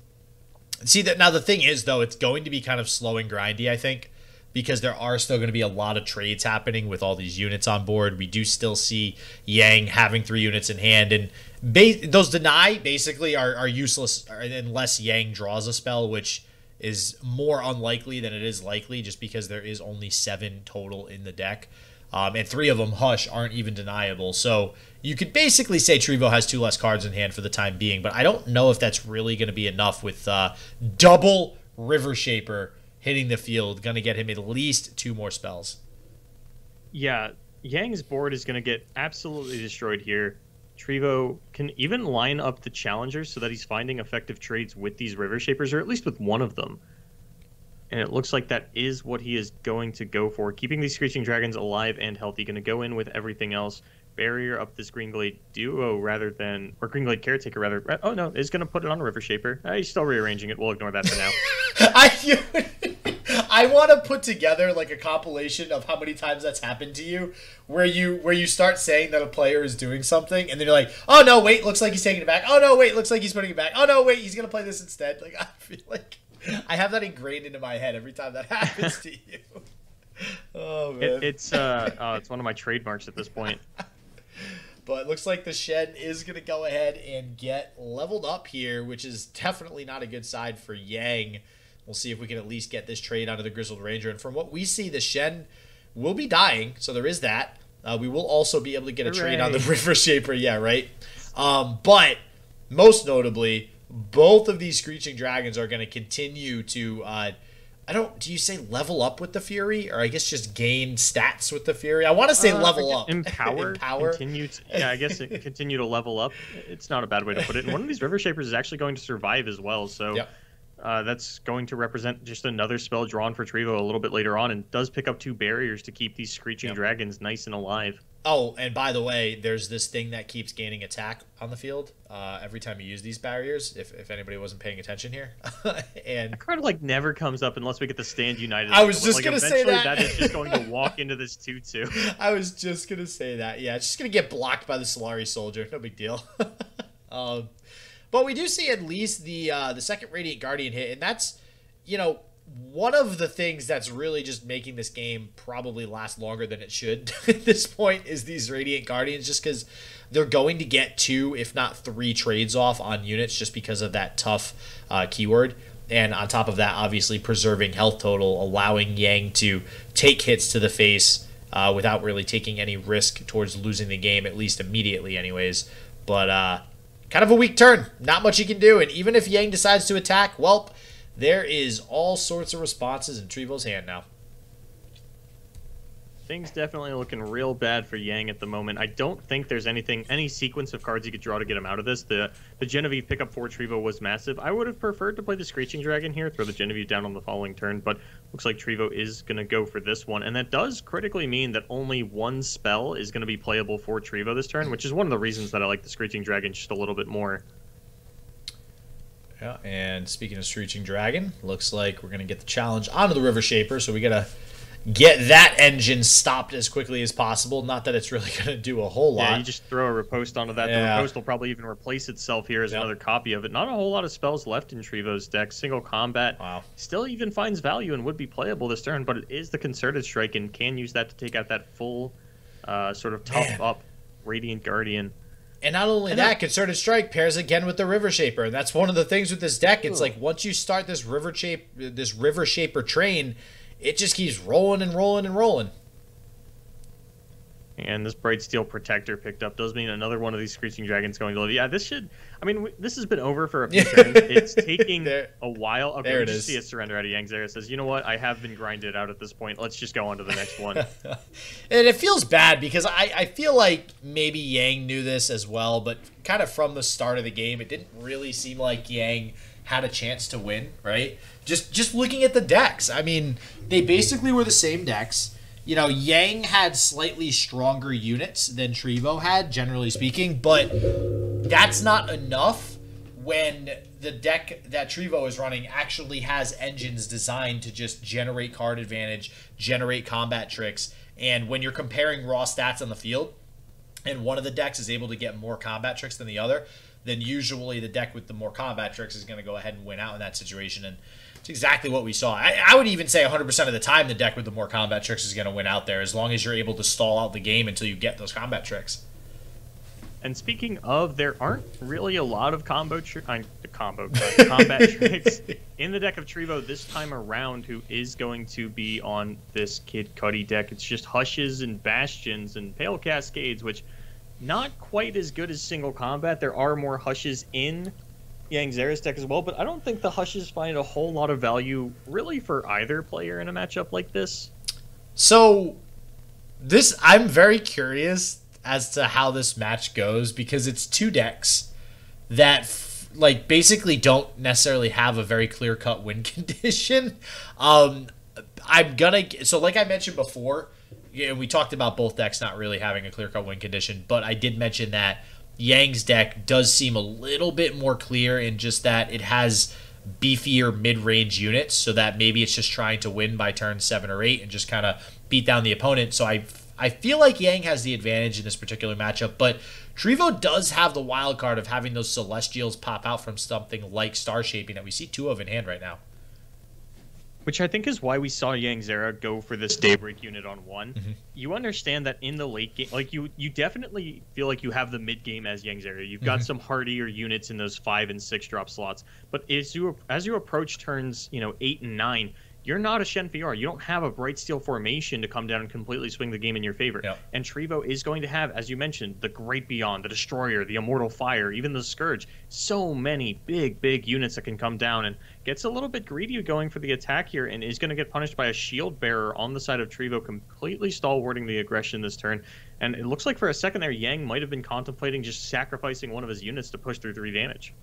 See that now. The thing is, though, it's going to be kind of slow and grindy, I think, because there are still going to be a lot of trades happening with all these units on board. We do still see Yang having 3 units in hand, and those deny basically are useless unless Yang draws a spell, which is more unlikely than it is likely just because there is only 7 total in the deck. And 3 of them, Hush, aren't even deniable. So you could basically say Trivo has 2 less cards in hand for the time being, but I don't know if that's really going to be enough with double River Shaper hitting the field. Going to get him at least 2 more spells. Yeah, Yang's board is going to get absolutely destroyed here. Trivo can even line up the challengers so that he's finding effective trades with these River Shapers, or at least with one of them. And it looks like that is what he is going to go for. Keeping these Screeching Dragons alive and healthy. Going to go in with everything else. Barrier up this Greenglade Duo rather than... Or Greenglade Caretaker rather. Oh, no. Is going to put it on a River Shaper. He's still rearranging it. We'll ignore that for now. I want to put together like a compilation of how many times that's happened to you, where you start saying that a player is doing something, and then you're like, oh no, wait, looks like he's taking it back. Oh no, wait, looks like he's putting it back. Oh no, wait, he's gonna play this instead. Like I feel like I have that ingrained into my head every time that happens to you. Oh man, it's one of my trademarks at this point. But it looks like the Shen is going to go ahead and get leveled up here, which is definitely not a good side for Yang. We'll see if we can at least get this trade onto the Grizzled Ranger. And from what we see, the Shen will be dying, so there is that. We will also be able to get a trade on the River Shaper. Yeah, right? But most notably, both of these Screeching Dragons are going to continue to... do you say level up with the Fury? Or I guess just gain stats with the Fury? I want to say level up. Empower. Continue to level up. It's not a bad way to put it. And one of these River Shapers is actually going to survive as well. So yep. That's going to represent just another spell drawn for Trivo a little bit later on, and does pick up 2 barriers to keep these Screeching Dragons nice and alive. Oh, and by the way, there's this thing that keeps gaining attack on the field every time you use these barriers, if anybody wasn't paying attention here. And that card never comes up unless we get the Stand United. I was just going to say that. That is just going to walk into this 2-2. I was just going to say that. Yeah, it's just going to get blocked by the Solari Soldier. No big deal. But we do see at least the second Radiant Guardian hit, and that's, one of the things that's really just making this game probably last longer than it should at this point is these Radiant Guardians, just because they're going to get 2, if not 3 trades off on units just because of that tough keyword. And on top of that, obviously preserving health total, allowing Yang to take hits to the face without really taking any risk towards losing the game, at least immediately anyways. But kind of a weak turn. Not much he can do. And even if Yang decides to attack, well, there is all sorts of responses in Trivo's hand now. Things definitely looking real bad for Yang at the moment. I don't think there's any sequence of cards you could draw to get him out of this. The Genevieve pickup for Trivo was massive. I would have preferred to play the Screeching Dragon here, throw the Genevieve down on the following turn, but looks like Trivo is going to go for this one. And that does critically mean that only one spell is going to be playable for Trivo this turn, which is one of the reasons that I like the Screeching Dragon just a little bit more. Yeah, and speaking of Screeching Dragon, looks like we're going to get the challenge onto the River Shaper, so we got to get that engine stopped as quickly as possible. Not that it's really going to do a whole lot. Yeah, you just throw a riposte onto that. Yeah. The riposte will probably even replace itself here as another copy of it. Not a whole lot of spells left in Trivo's deck. Single combat still even finds value and would be playable this turn, but it is the Concerted Strike and can use that to take out that full sort of tough-up Radiant Guardian. And not only that, Concerted Strike pairs again with the River Shaper. And that's one of the things with this deck. It's like once you start this River Shaper train, it just keeps rolling and rolling and rolling. And this Bright Steel Protector picked up does mean another one of these Screeching Dragons going to live. Yeah, this should... I mean, this has been over for a few turns. It's taking a while. Okay, there we it just is. see a surrender out of Yangzera. Says, you know what? I have been grinded out at this point. Let's just go on to the next one. And it feels bad because I feel like maybe Yang knew this as well, but kind of from the start of the game, it didn't really seem like Yang had a chance to win, right? Just looking at the decks. I mean, they basically were the same decks. You know, Yang had slightly stronger units than Trivo had, generally speaking, but that's not enough when the deck that Trivo is running actually has engines designed to just generate card advantage, generate combat tricks, and when you're comparing raw stats on the field, and one of the decks is able to get more combat tricks than the other, then usually the deck with the more combat tricks is going to go ahead and win out in that situation, and it's exactly what we saw. I would even say 100% of the time the deck with the more combat tricks is going to win out there, as long as you're able to stall out the game until you get those combat tricks. And speaking of, there aren't really a lot of combat tricks in the deck of Trivo this time around, who is going to be on this Kid Cudi deck. It's just Hushes and Bastions and Pale Cascades, which not quite as good as single combat. There are more Hushes in Yangzera's deck as well, but I don't think the Hushes find a whole lot of value really for either player in a matchup like this. So I'm very curious as to how this match goes, because it's two decks that like basically don't necessarily have a very clear-cut win condition. So like I mentioned before, we talked about both decks not really having a clear-cut win condition, but I did mention that Yang's deck does seem a little bit more clear in just that it has beefier mid-range units, so that maybe it's just trying to win by turn 7 or 8 and just kind of beat down the opponent. So I feel like Yang has the advantage in this particular matchup, but Trivo does have the wild card of having those Celestials pop out from something like Star Shaping that we see 2 of in hand right now. Which I think is why we saw Yangzera go for this Daybreak unit on 1. Mm-hmm. You understand that in the late game, like you definitely feel like you have the mid game as Yangzera. You've got some hardier units in those 5 and 6 drop slots. But as you approach turns 8 and 9, you're not a Shen Fiora. You don't have a Bright Steel formation to come down and completely swing the game in your favor. Yep. And Trivo is going to have, as you mentioned, the Great Beyond, the Destroyer, the Immortal Fire, even the Scourge. So many big units that can come down, and gets a little bit greedy going for the attack here, and is going to get punished by a Shield Bearer on the side of Trivo, completely stalwarting the aggression this turn. And it looks like for a second there, Yang might have been contemplating just sacrificing one of his units to push through 3 damage.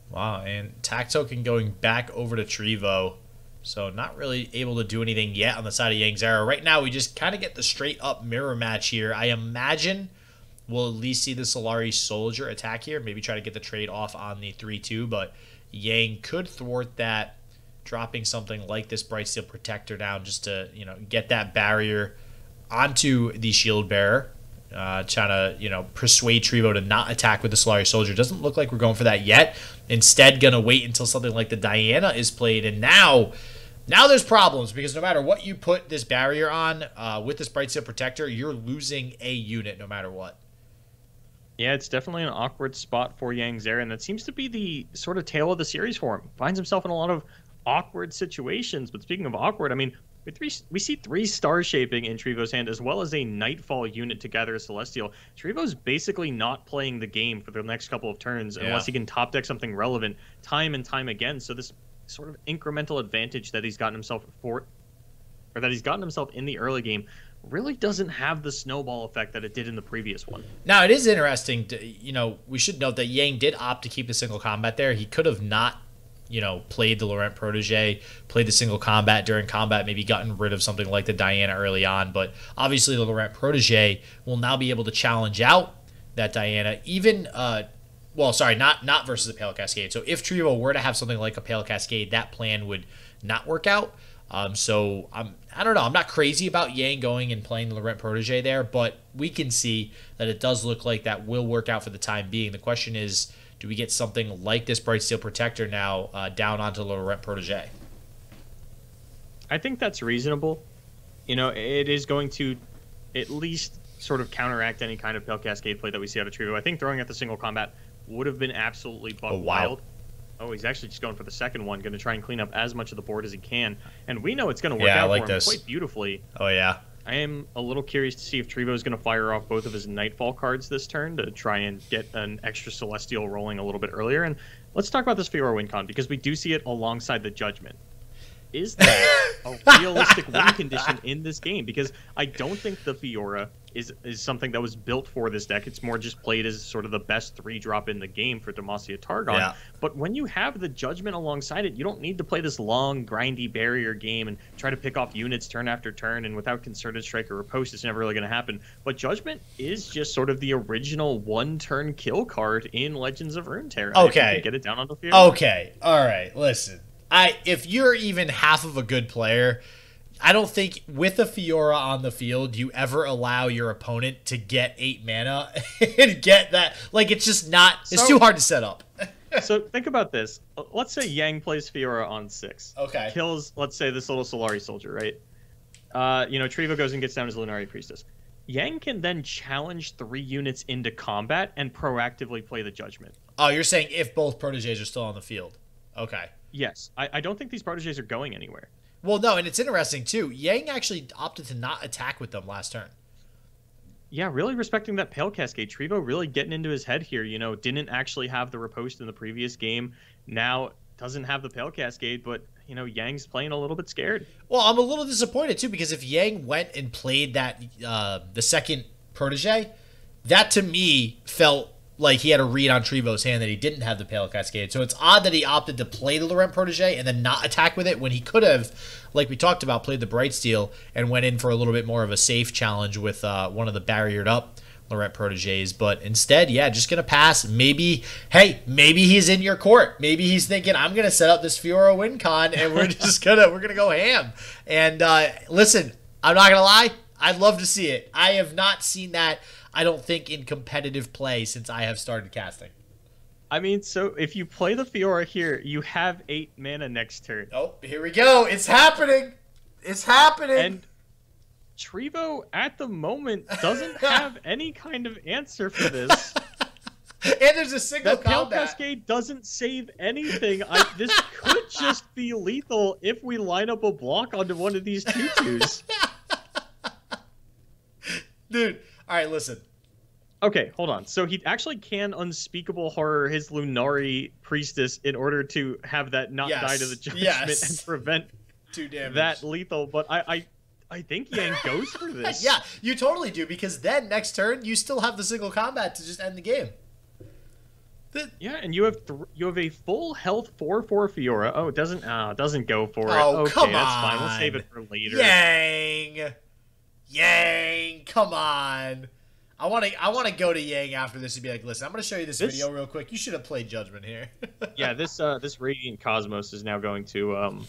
Wow, and attack token going back over to Trivo. So not really able to do anything yet on the side of Yangzera. Right now, we just kind of get the straight-up mirror match here. I imagine we'll at least see the Solari Soldier attack here. Maybe try to get the trade off on the 3-2, but Yang could thwart that, dropping something like this Bright Steel Protector down just to get that barrier onto the Shield Bearer. trying to, you know, persuade Trivo to not attack with the Solari Soldier. Doesn't look like we're going for that yet. Instead, going to wait until something like the Diana is played. And now there's problems, because no matter what you put this barrier on with this Bright Steel Protector, you're losing a unit no matter what. Yeah, it's definitely an awkward spot for Yangzera, and that seems to be the sort of tale of the series for him. Finds himself in a lot of awkward situations. But speaking of awkward, I mean, we see 3 star shaping in Trivo's hand, as well as a Nightfall unit to gather a Celestial. Trivo's basically not playing the game for the next couple of turns unless he can top deck something relevant time and time again. So this sort of incremental advantage that he's gotten himself in the early game really doesn't have the snowball effect that it did in the previous one. Now, it is interesting you know, we should note that Yang did opt to keep the single combat there. He could have not, you know, played the Laurent Protege, played the single combat during combat, maybe gotten rid of something like the Diana early on. But obviously the Laurent Protege will now be able to challenge out that Diana, even, well, sorry, not versus the Pale Cascade. So if Trivo were to have something like a Pale Cascade, that plan would not work out. So I don't know. I'm not crazy about Yang going and playing the Laurent Protege there, but we can see that it does look like that will work out for the time being. The question is, do we get something like this Bright Steel Protector now down onto the Laurent Protege? I think that's reasonable. You know, it is going to at least sort of counteract any kind of Pale Cascade play that we see out of Trivo. I think throwing out the single combat would have been absolutely buck wild. Oh, he's actually just going for the second one, going to try and clean up as much of the board as he can. And we know it's going to work out for him quite beautifully. Oh, yeah. I am a little curious to see if Trivo is going to fire off both of his Nightfall cards this turn to try and get an extra Celestial rolling a little bit earlier. And let's talk about this Fiora win con, because we do see it alongside the Judgment. Is that a realistic win condition in this game? Because I don't think the Fiora is something that was built for this deck. It's more just played as sort of the best 3-drop in the game for Demacia Targon. Yeah. But when you have the Judgment alongside it, you don't need to play this long, grindy barrier game and try to pick off units turn after turn. And without Concerted Strike or Riposte, it's never really going to happen. But Judgment is just sort of the original one-turn kill card in Legends of Runeterra. Okay. Get it down on the field. Okay. All right. Listen. If you're even half of a good player, I don't think with a Fiora on the field you ever allow your opponent to get 8 mana and get that. Like, it's just not. It's too hard to set up. So think about this. Let's say Yang plays Fiora on 6. Okay. Kills, let's say, this little Solari Soldier, right? You know, Trivo goes and gets down his Lunari Priestess. Yang can then challenge 3 units into combat and proactively play the Judgment. Oh, you're saying if both Proteges are still on the field. Okay. Yes. I don't think these Proteges are going anywhere. Well, no, and it's interesting, too. Yang actually opted to not attack with them last turn. Yeah, really respecting that Pale Cascade. Trivo really getting into his head here. You know, didn't actually have the Riposte in the previous game. Now doesn't have the Pale Cascade, but, you know, Yang's playing a little bit scared. Well, I'm a little disappointed, too, because if Yang went and played that the second Protege, that, to me, felt like he had a read on Trivo's hand that he didn't have the Pale Cascade. So it's odd that he opted to play the Laurent Protege and then not attack with it when he could have, like we talked about, played the Bright Steel and went in for a little bit more of a safe challenge with one of the barriered up Laurent Proteges. But instead, yeah, just going to pass. Maybe, hey, maybe he's in your court. Maybe he's thinking, I'm going to set up this Fiora win con and we're just going to go ham. And listen, I'm not going to lie. I'd love to see it. I have not seen that, I don't think, in competitive play since I have started casting. I mean, so if you play the Fiora here, you have 8 mana next turn. Oh, here we go. It's happening. It's happening. And Trivo, at the moment, doesn't have any kind of answer for this. And there's a single Pale combat. Cascade doesn't save anything. This could just be lethal if we line up a block onto one of these 2/2s. Dude, all right, listen. Okay, hold on. So he actually can Unspeakable Horror his Lunari Priestess in order to have that not die to the Judgment and prevent 2 damage. That lethal. But I think Yang goes for this. Yeah, you totally do, because then next turn you still have the single combat to just end the game. Yeah, and you have a full health 4/4 Fiora. Oh, it doesn't go for it. Oh, okay, come that's on. fine. We'll save it for later. Yang, come on. I want to go to Yang after this and be like, listen, I'm going to show you this video real quick. You should have played Judgment here. Yeah, this Radiant Cosmos is now going to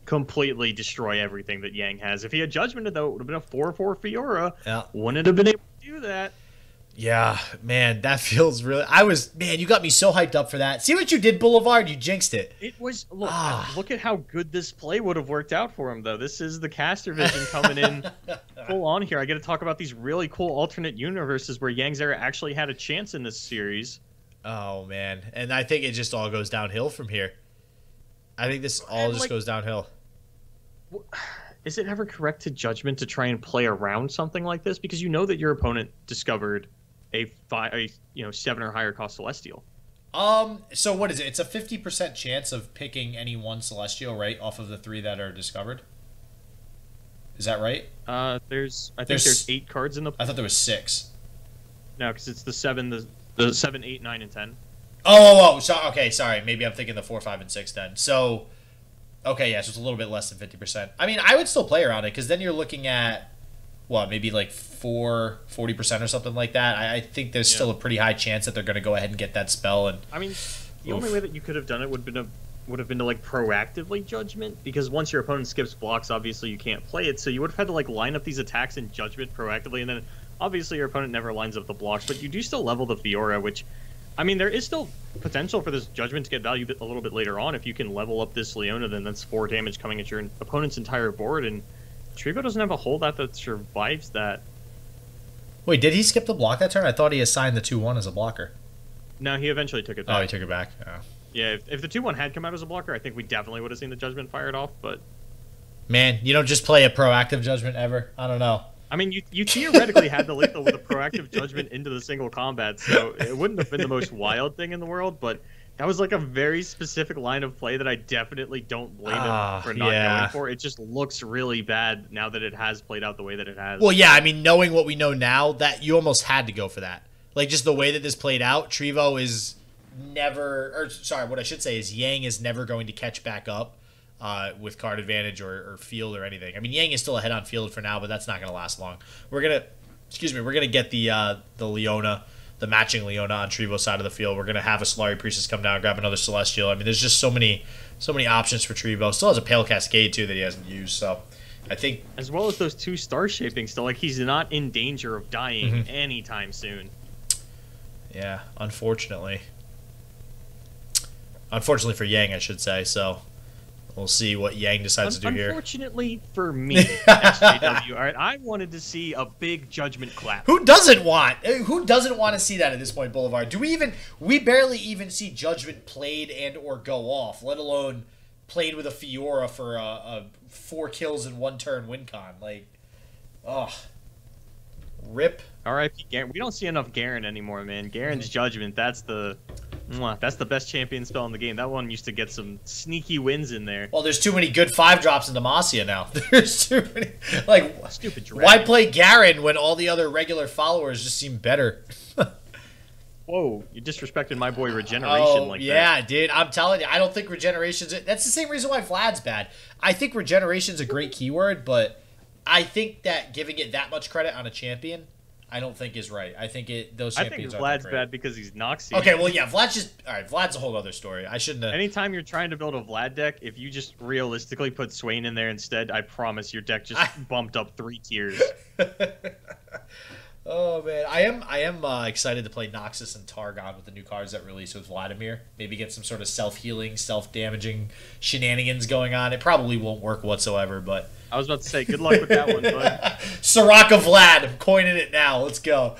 completely destroy everything that Yang has. If he had Judgment, though, it would have been a 4/4 Fiora. Yeah. Wouldn't have been able to do that. Yeah, man, that feels really. Man, you got me so hyped up for that. See what you did, Boulevard? You jinxed it. It was look at how good this play would have worked out for him, though. This is the caster vision coming in full on here. I got to talk about these really cool alternate universes where Yangzera actually had a chance in this series. Oh man, and I think it just all goes downhill from here. I think this all just goes downhill. Is it ever correct to judgment to try and play around something like this, because you know that your opponent discovered a 7 or higher cost celestial? So what is it? It's a 50% chance of picking any one celestial, right, off of the 3 that are discovered. Is that right? I think there's 8 cards in the. I thought there was 6. No, because it's the 7, the 7, 8, 9, and 10. So okay, sorry. Maybe I'm thinking the 4, 5, and 6 then. So, okay, yeah, so it's a little bit less than 50%. I mean, I would still play around it because then you're looking at what, maybe like 40% or something like that. I think there's still a pretty high chance that they're going to go ahead and get that spell. And I mean, the only way that you could have done it would have been to like proactively judgment, because once your opponent skips blocks, obviously you can't play it. So you would have had to like line up these attacks in judgment proactively, and then obviously your opponent never lines up the blocks, but you do still level the Fiora, which, I mean, there is still potential for this judgment to get value a little bit later on. If you can level up this Leona, then that's 4 damage coming at your opponent's entire board, and Trivo doesn't have a holdout that survives that. Wait, did he skip the block that turn? I thought he assigned the 2-1 as a blocker. No, he eventually took it back. Oh, he took it back. Oh. Yeah, if the 2-1 had come out as a blocker, I think we definitely would have seen the judgment fired off, but... Man, you don't just play a proactive judgment ever? I don't know. I mean, you theoretically had the lethal with a proactive judgment into the single combat, so it wouldn't have been the most wild thing in the world, but that was like a very specific line of play that I definitely don't blame him for not going for. It just looks really bad now that it has played out the way that it has. Well, yeah, I mean, knowing what we know now, that you almost had to go for that. Like, just the way that this played out, Trivo is never... Or, sorry, what I should say is Yang is never going to catch back up with card advantage or field or anything. I mean, Yang is still ahead on field for now, but that's not going to last long. We're going to get the Leona, the matching Leona on Trivo's side of the field. We're going to have a Solari Priestess come down and grab another Celestial. I mean, there's just so many options for Trivo. Still has a Pale Cascade, too, that he hasn't used, so I think... As well as those 2 star shaping still. Like, he's not in danger of dying anytime soon. Yeah, unfortunately. Unfortunately for Yang, I should say, so... We'll see what Yang decides to do here. Unfortunately for me, SJW, all right, I wanted to see a big judgment clap. Who doesn't want to see that at this point, Boulevard? We barely even see judgment played and or go off, let alone played with a Fiora for a 4 kills in 1 turn win con. Like, rip. R.I.P. Garen. We don't see enough Garen anymore, man. Garen's judgment, that's the best champion spell in the game. That one used to get some sneaky wins in there. Well, there's too many good 5-drops in Demacia now. There's too many. Like, stupid dragon. Why play Garen when all the other regular followers just seem better? Whoa, you disrespected my boy Regeneration like that. Yeah, dude. I'm telling you, I don't think Regeneration's... That's the same reason why Vlad's bad. I think Regeneration's a great keyword, but I think that giving it that much credit on a champion... I don't think is right. I think those champions are Vlad's bad because he's Noxie. Okay, well, yeah, Vlad's just... All right, Vlad's a whole other story. I shouldn't have... Anytime you're trying to build a Vlad deck, if you just realistically put Swain in there instead, I promise your deck just bumped up 3 tiers. Oh, man. I am excited to play Noxus and Targon with the new cards that release with Vladimir. Maybe get some sort of self-healing, self-damaging shenanigans going on. It probably won't work whatsoever, but... I was about to say, good luck with that one, bud. Soraka Vlad. I'm coining it now. Let's go.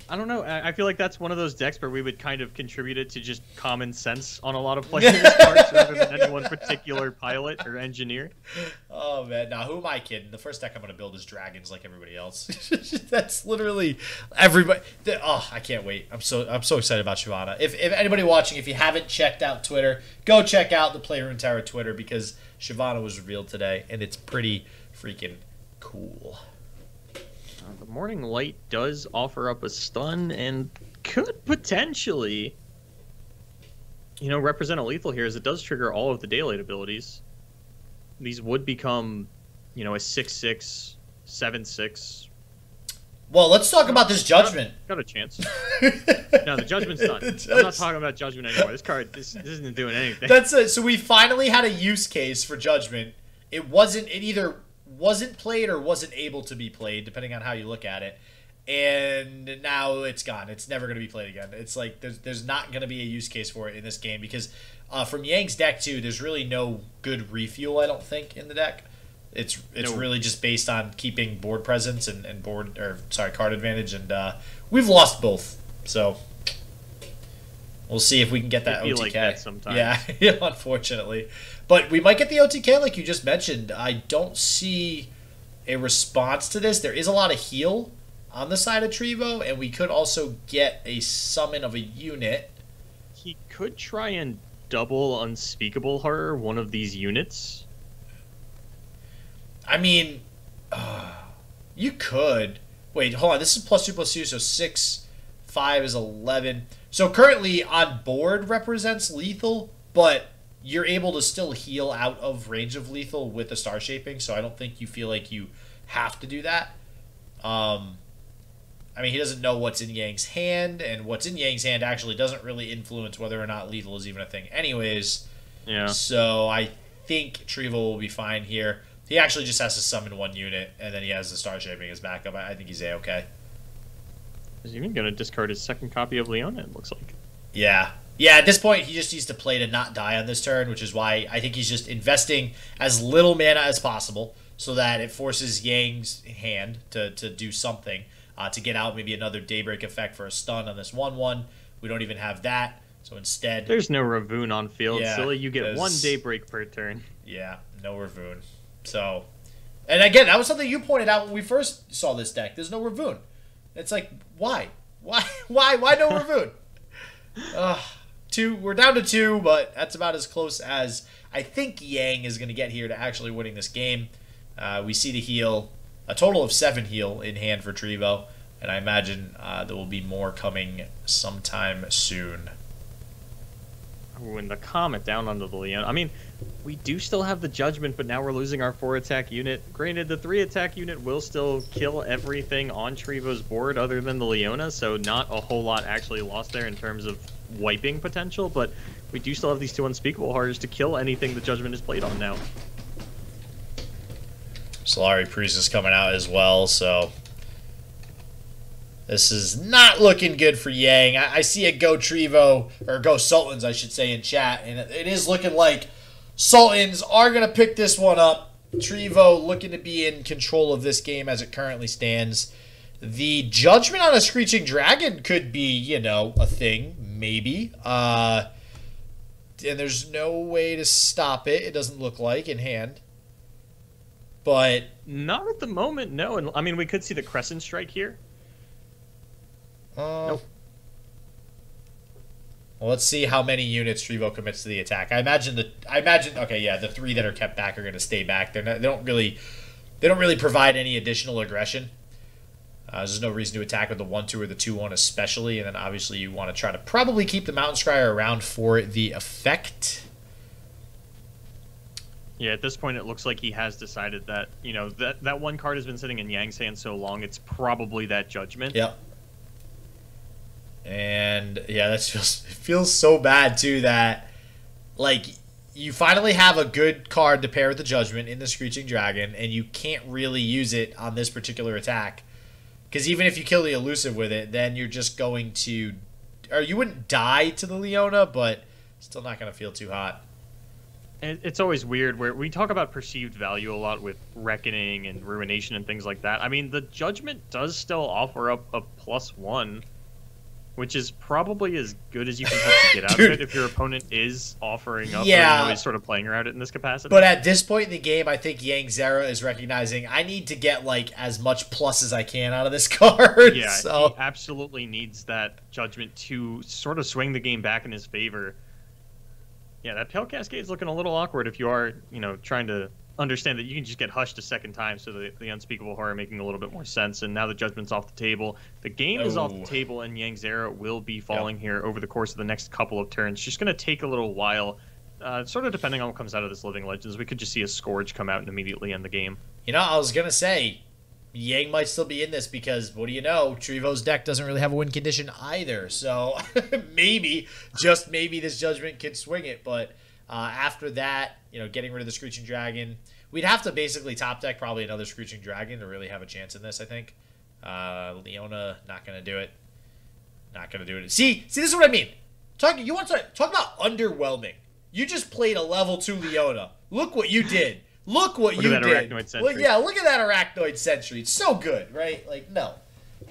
I don't know. I feel like that's one of those decks where we would kind of contribute it to just common sense on a lot of players' parts rather than any one particular pilot or engineer. Oh, man. Now, who am I kidding? The first deck I'm going to build is dragons like everybody else. That's literally everybody. Oh, I can't wait. I'm so excited about Shyvana. If anybody watching, if you haven't checked out Twitter, go check out the Play Runeterra Twitter because Shyvana was revealed today, and it's pretty freaking cool. The Morning Light does offer up a stun and could potentially, represent a lethal here, as it does trigger all of the Daylight abilities. These would become, a 6/6, 7/6. Well, let's talk about this judgment. Got a chance. No, the judgment's done. I'm not talking about judgment anymore. This card, this isn't doing anything. That's it. So we finally had a use case for judgment. It either wasn't played or wasn't able to be played, depending on how you look at it. and now it's gone. It's never going to be played again. It's like there's not going to be a use case for it in this game because from Yang's deck too, there's really no good refuel, I don't think, in the deck. It's really just based on keeping board presence and card advantage, and we've lost both. So we'll see if we can get that OTK. Like that sometimes. Yeah, unfortunately. But we might get the OTK like you just mentioned. I don't see a response to this. There is a lot of heal on the side of Trivo, and we could also get a summon of a unit. He could try and double Unspeakable Horror one of these units. I mean, you could. Wait, hold on. This is +2/+2, so 6, 5 is 11. So currently on board represents lethal, but you're able to still heal out of range of lethal with the star shaping, so I don't think you feel like you have to do that. I mean, he doesn't know what's in Yang's hand, and what's in Yang's hand actually doesn't really influence whether or not lethal is even a thing anyways. Yeah. So I think Trivo will be fine here. He actually just has to summon one unit, and then he has the star shaping as backup. I think he's A-okay. He's even going to discard his second copy of Leona, it looks like. Yeah. Yeah, at this point, he just needs to play to not die on this turn, which is why I think he's just investing as little mana as possible so that it forces Yang's hand to do something, to get out maybe another Daybreak effect for a stun on this 1/1. We don't even have that, so instead... There's no Ravoon on field, yeah, silly. You get one Daybreak per turn. Yeah, no Ravoon. So, and again, that was something you pointed out when we first saw this deck. There's no Ravoon. It's like, why? Why no Ravoon? We're down to 2, but that's about as close as I think Yang is going to get here to actually winning this game. We see the heal, a total of 7 heal in hand for Trivo, and I imagine there will be more coming sometime soon. When the Comet down onto the Leona. I mean, we do still have the Judgment, but now we're losing our 4-attack unit. Granted, the 3-attack unit will still kill everything on Trivo's board other than the Leona, so not a whole lot actually lost there in terms of wiping potential, but we do still have these 2 Unspeakable Horrors to kill anything the Judgment is played on now. Solari Priest is coming out as well, so this is not looking good for Yang. I see a go Trivo, or go Sultans, I should say, in chat, and it is looking like Sultans are going to pick this one up. Trivo looking to be in control of this game as it currently stands. The Judgment on a Screeching Dragon could be, you know, a thing, maybe. And there's no way to stop it, it doesn't look like, in hand. But not at the moment, no. And I mean, we could see the Crescent Strike here. Nope. Well, let's see how many units Trivo commits to the attack. I imagine okay, yeah, the 3 that are kept back are going to stay back. They don't really provide any additional aggression. There's no reason to attack with the 1/2 or the 2/1 especially, and then obviously you want to try to probably keep the Mountain Scryer around for the effect. Yeah, at this point it looks like he has decided that, you know, that one card has been sitting in Yang's hand so long, it's probably that Judgment. Yep. And yeah, that feels so bad too that, like, you finally have a good card to pair with the Judgment in the Screeching Dragon, and you can't really use it on this particular attack. Because even if you kill the Elusive with it, then you're just going to... Or you wouldn't die to the Leona, but still not going to feel too hot. It's always weird where we talk about perceived value a lot with Reckoning and Ruination and things like that. I mean, the Judgment does still offer up a +1, which is probably as good as you can hope to get out of it if your opponent is offering up, yeah, or, you know, is sort of playing around it in this capacity. But at this point in the game, I think Yangzera is recognizing I need to get like as much plus as I can out of this card. Yeah, so he absolutely needs that Judgment to sort of swing the game back in his favor. Yeah, that Pale Cascade's looking a little awkward if you are, you know, trying to understand that you can just get hushed a second time, so the Unspeakable Horror making a little bit more sense, and now the Judgment's off the table. The game is off the table, and Yangzera will be falling here over the course of the next couple of turns. Just going to take a little while, sort of depending on what comes out of this Living Legends. We could just see a Scourge come out and immediately end the game. You know, I was going to say, Yang might still be in this because, what do you know, Trivo's deck doesn't really have a win condition either, so maybe, just maybe this Judgment could swing it, but after that, you know, getting rid of the Screeching Dragon, we'd have to basically top deck probably another Screeching Dragon to really have a chance in this, I think. Leona, not going to do it. Not going to do it. See, this is what I mean. You want to talk about underwhelming. You just played a level 2 Leona. Look what you did. Look what you did. Arachnoid Sentry. Well, yeah, look at that Arachnoid Sentry. It's so good, right? Like, no,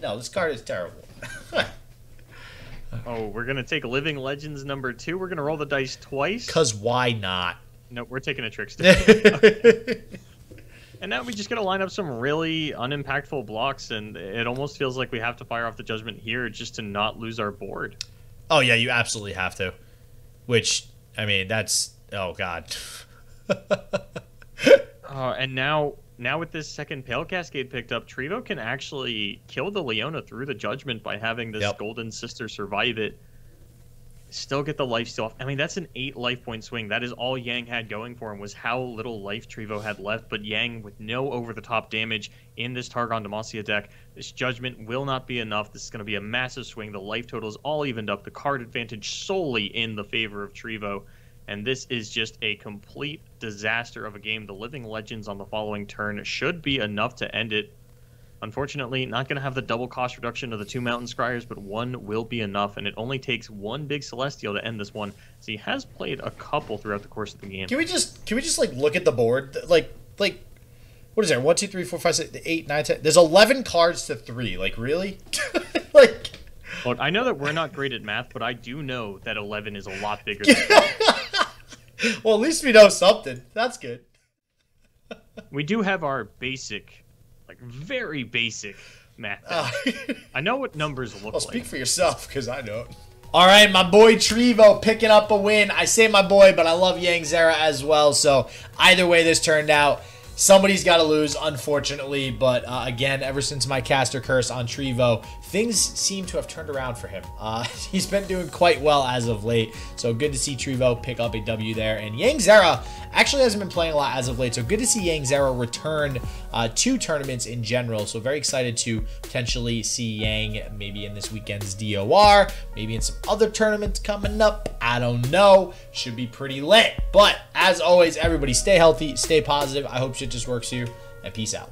this card is terrible. Oh, we're going to take Living Legends number 2. We're going to roll the dice twice. Because why not? No, we're taking a Trickster. Okay. And now we just got to line up some really unimpactful blocks, and it almost feels like we have to fire off the Judgment here just to not lose our board. Oh, yeah, you absolutely have to. Which, I mean, that's... Oh, God. And now with this second Pale Cascade picked up, Trivo can actually kill the Leona through the Judgment by having this Golden Sister survive it. Still get the lifesteal off. I mean, that's an 8 life point swing. That is all Yang had going for him, was how little life Trivo had left. But Yang, with no over-the-top damage in this Targon Demacia deck, this Judgment will not be enough. This is going to be a massive swing. The life total is all evened up. The card advantage solely in the favor of Trivo. And this is just a complete disaster of a game. The Living Legends on the following turn should be enough to end it. Unfortunately, not going to have the double cost reduction of the 2 Mountain Scryers, but 1 will be enough, and it only takes 1 big Celestial to end this one. So he has played a couple throughout the course of the game. Can we just like look at the board? Like what is there? 1, 2, 3, 4, 5, 6, 8, 9, 10. There's 11 cards to 3. Like, really? Like, look, I know that we're not great at math, but I do know that 11 is a lot bigger than 12. Well, at least we know something. That's good. We do have our basic, like very basic math. I know what numbers look like. Well, speak for yourself, because I know it. All right, my boy Trivo picking up a win. I say my boy, but I love Yangzera as well. So either way this turned out, somebody's got to lose, unfortunately. But again, ever since my caster curse on Trivo, things seem to have turned around for him. He's been doing quite well as of late. So good to see Trivo pick up a W there. And Yangzera actually hasn't been playing a lot as of late. So good to see Yangzera return to tournaments in general. So very excited to potentially see Yang maybe in this weekend's DOR, maybe in some other tournaments coming up. I don't know. Should be pretty lit. But as always, everybody stay healthy, stay positive. I hope shit just works for you, and peace out.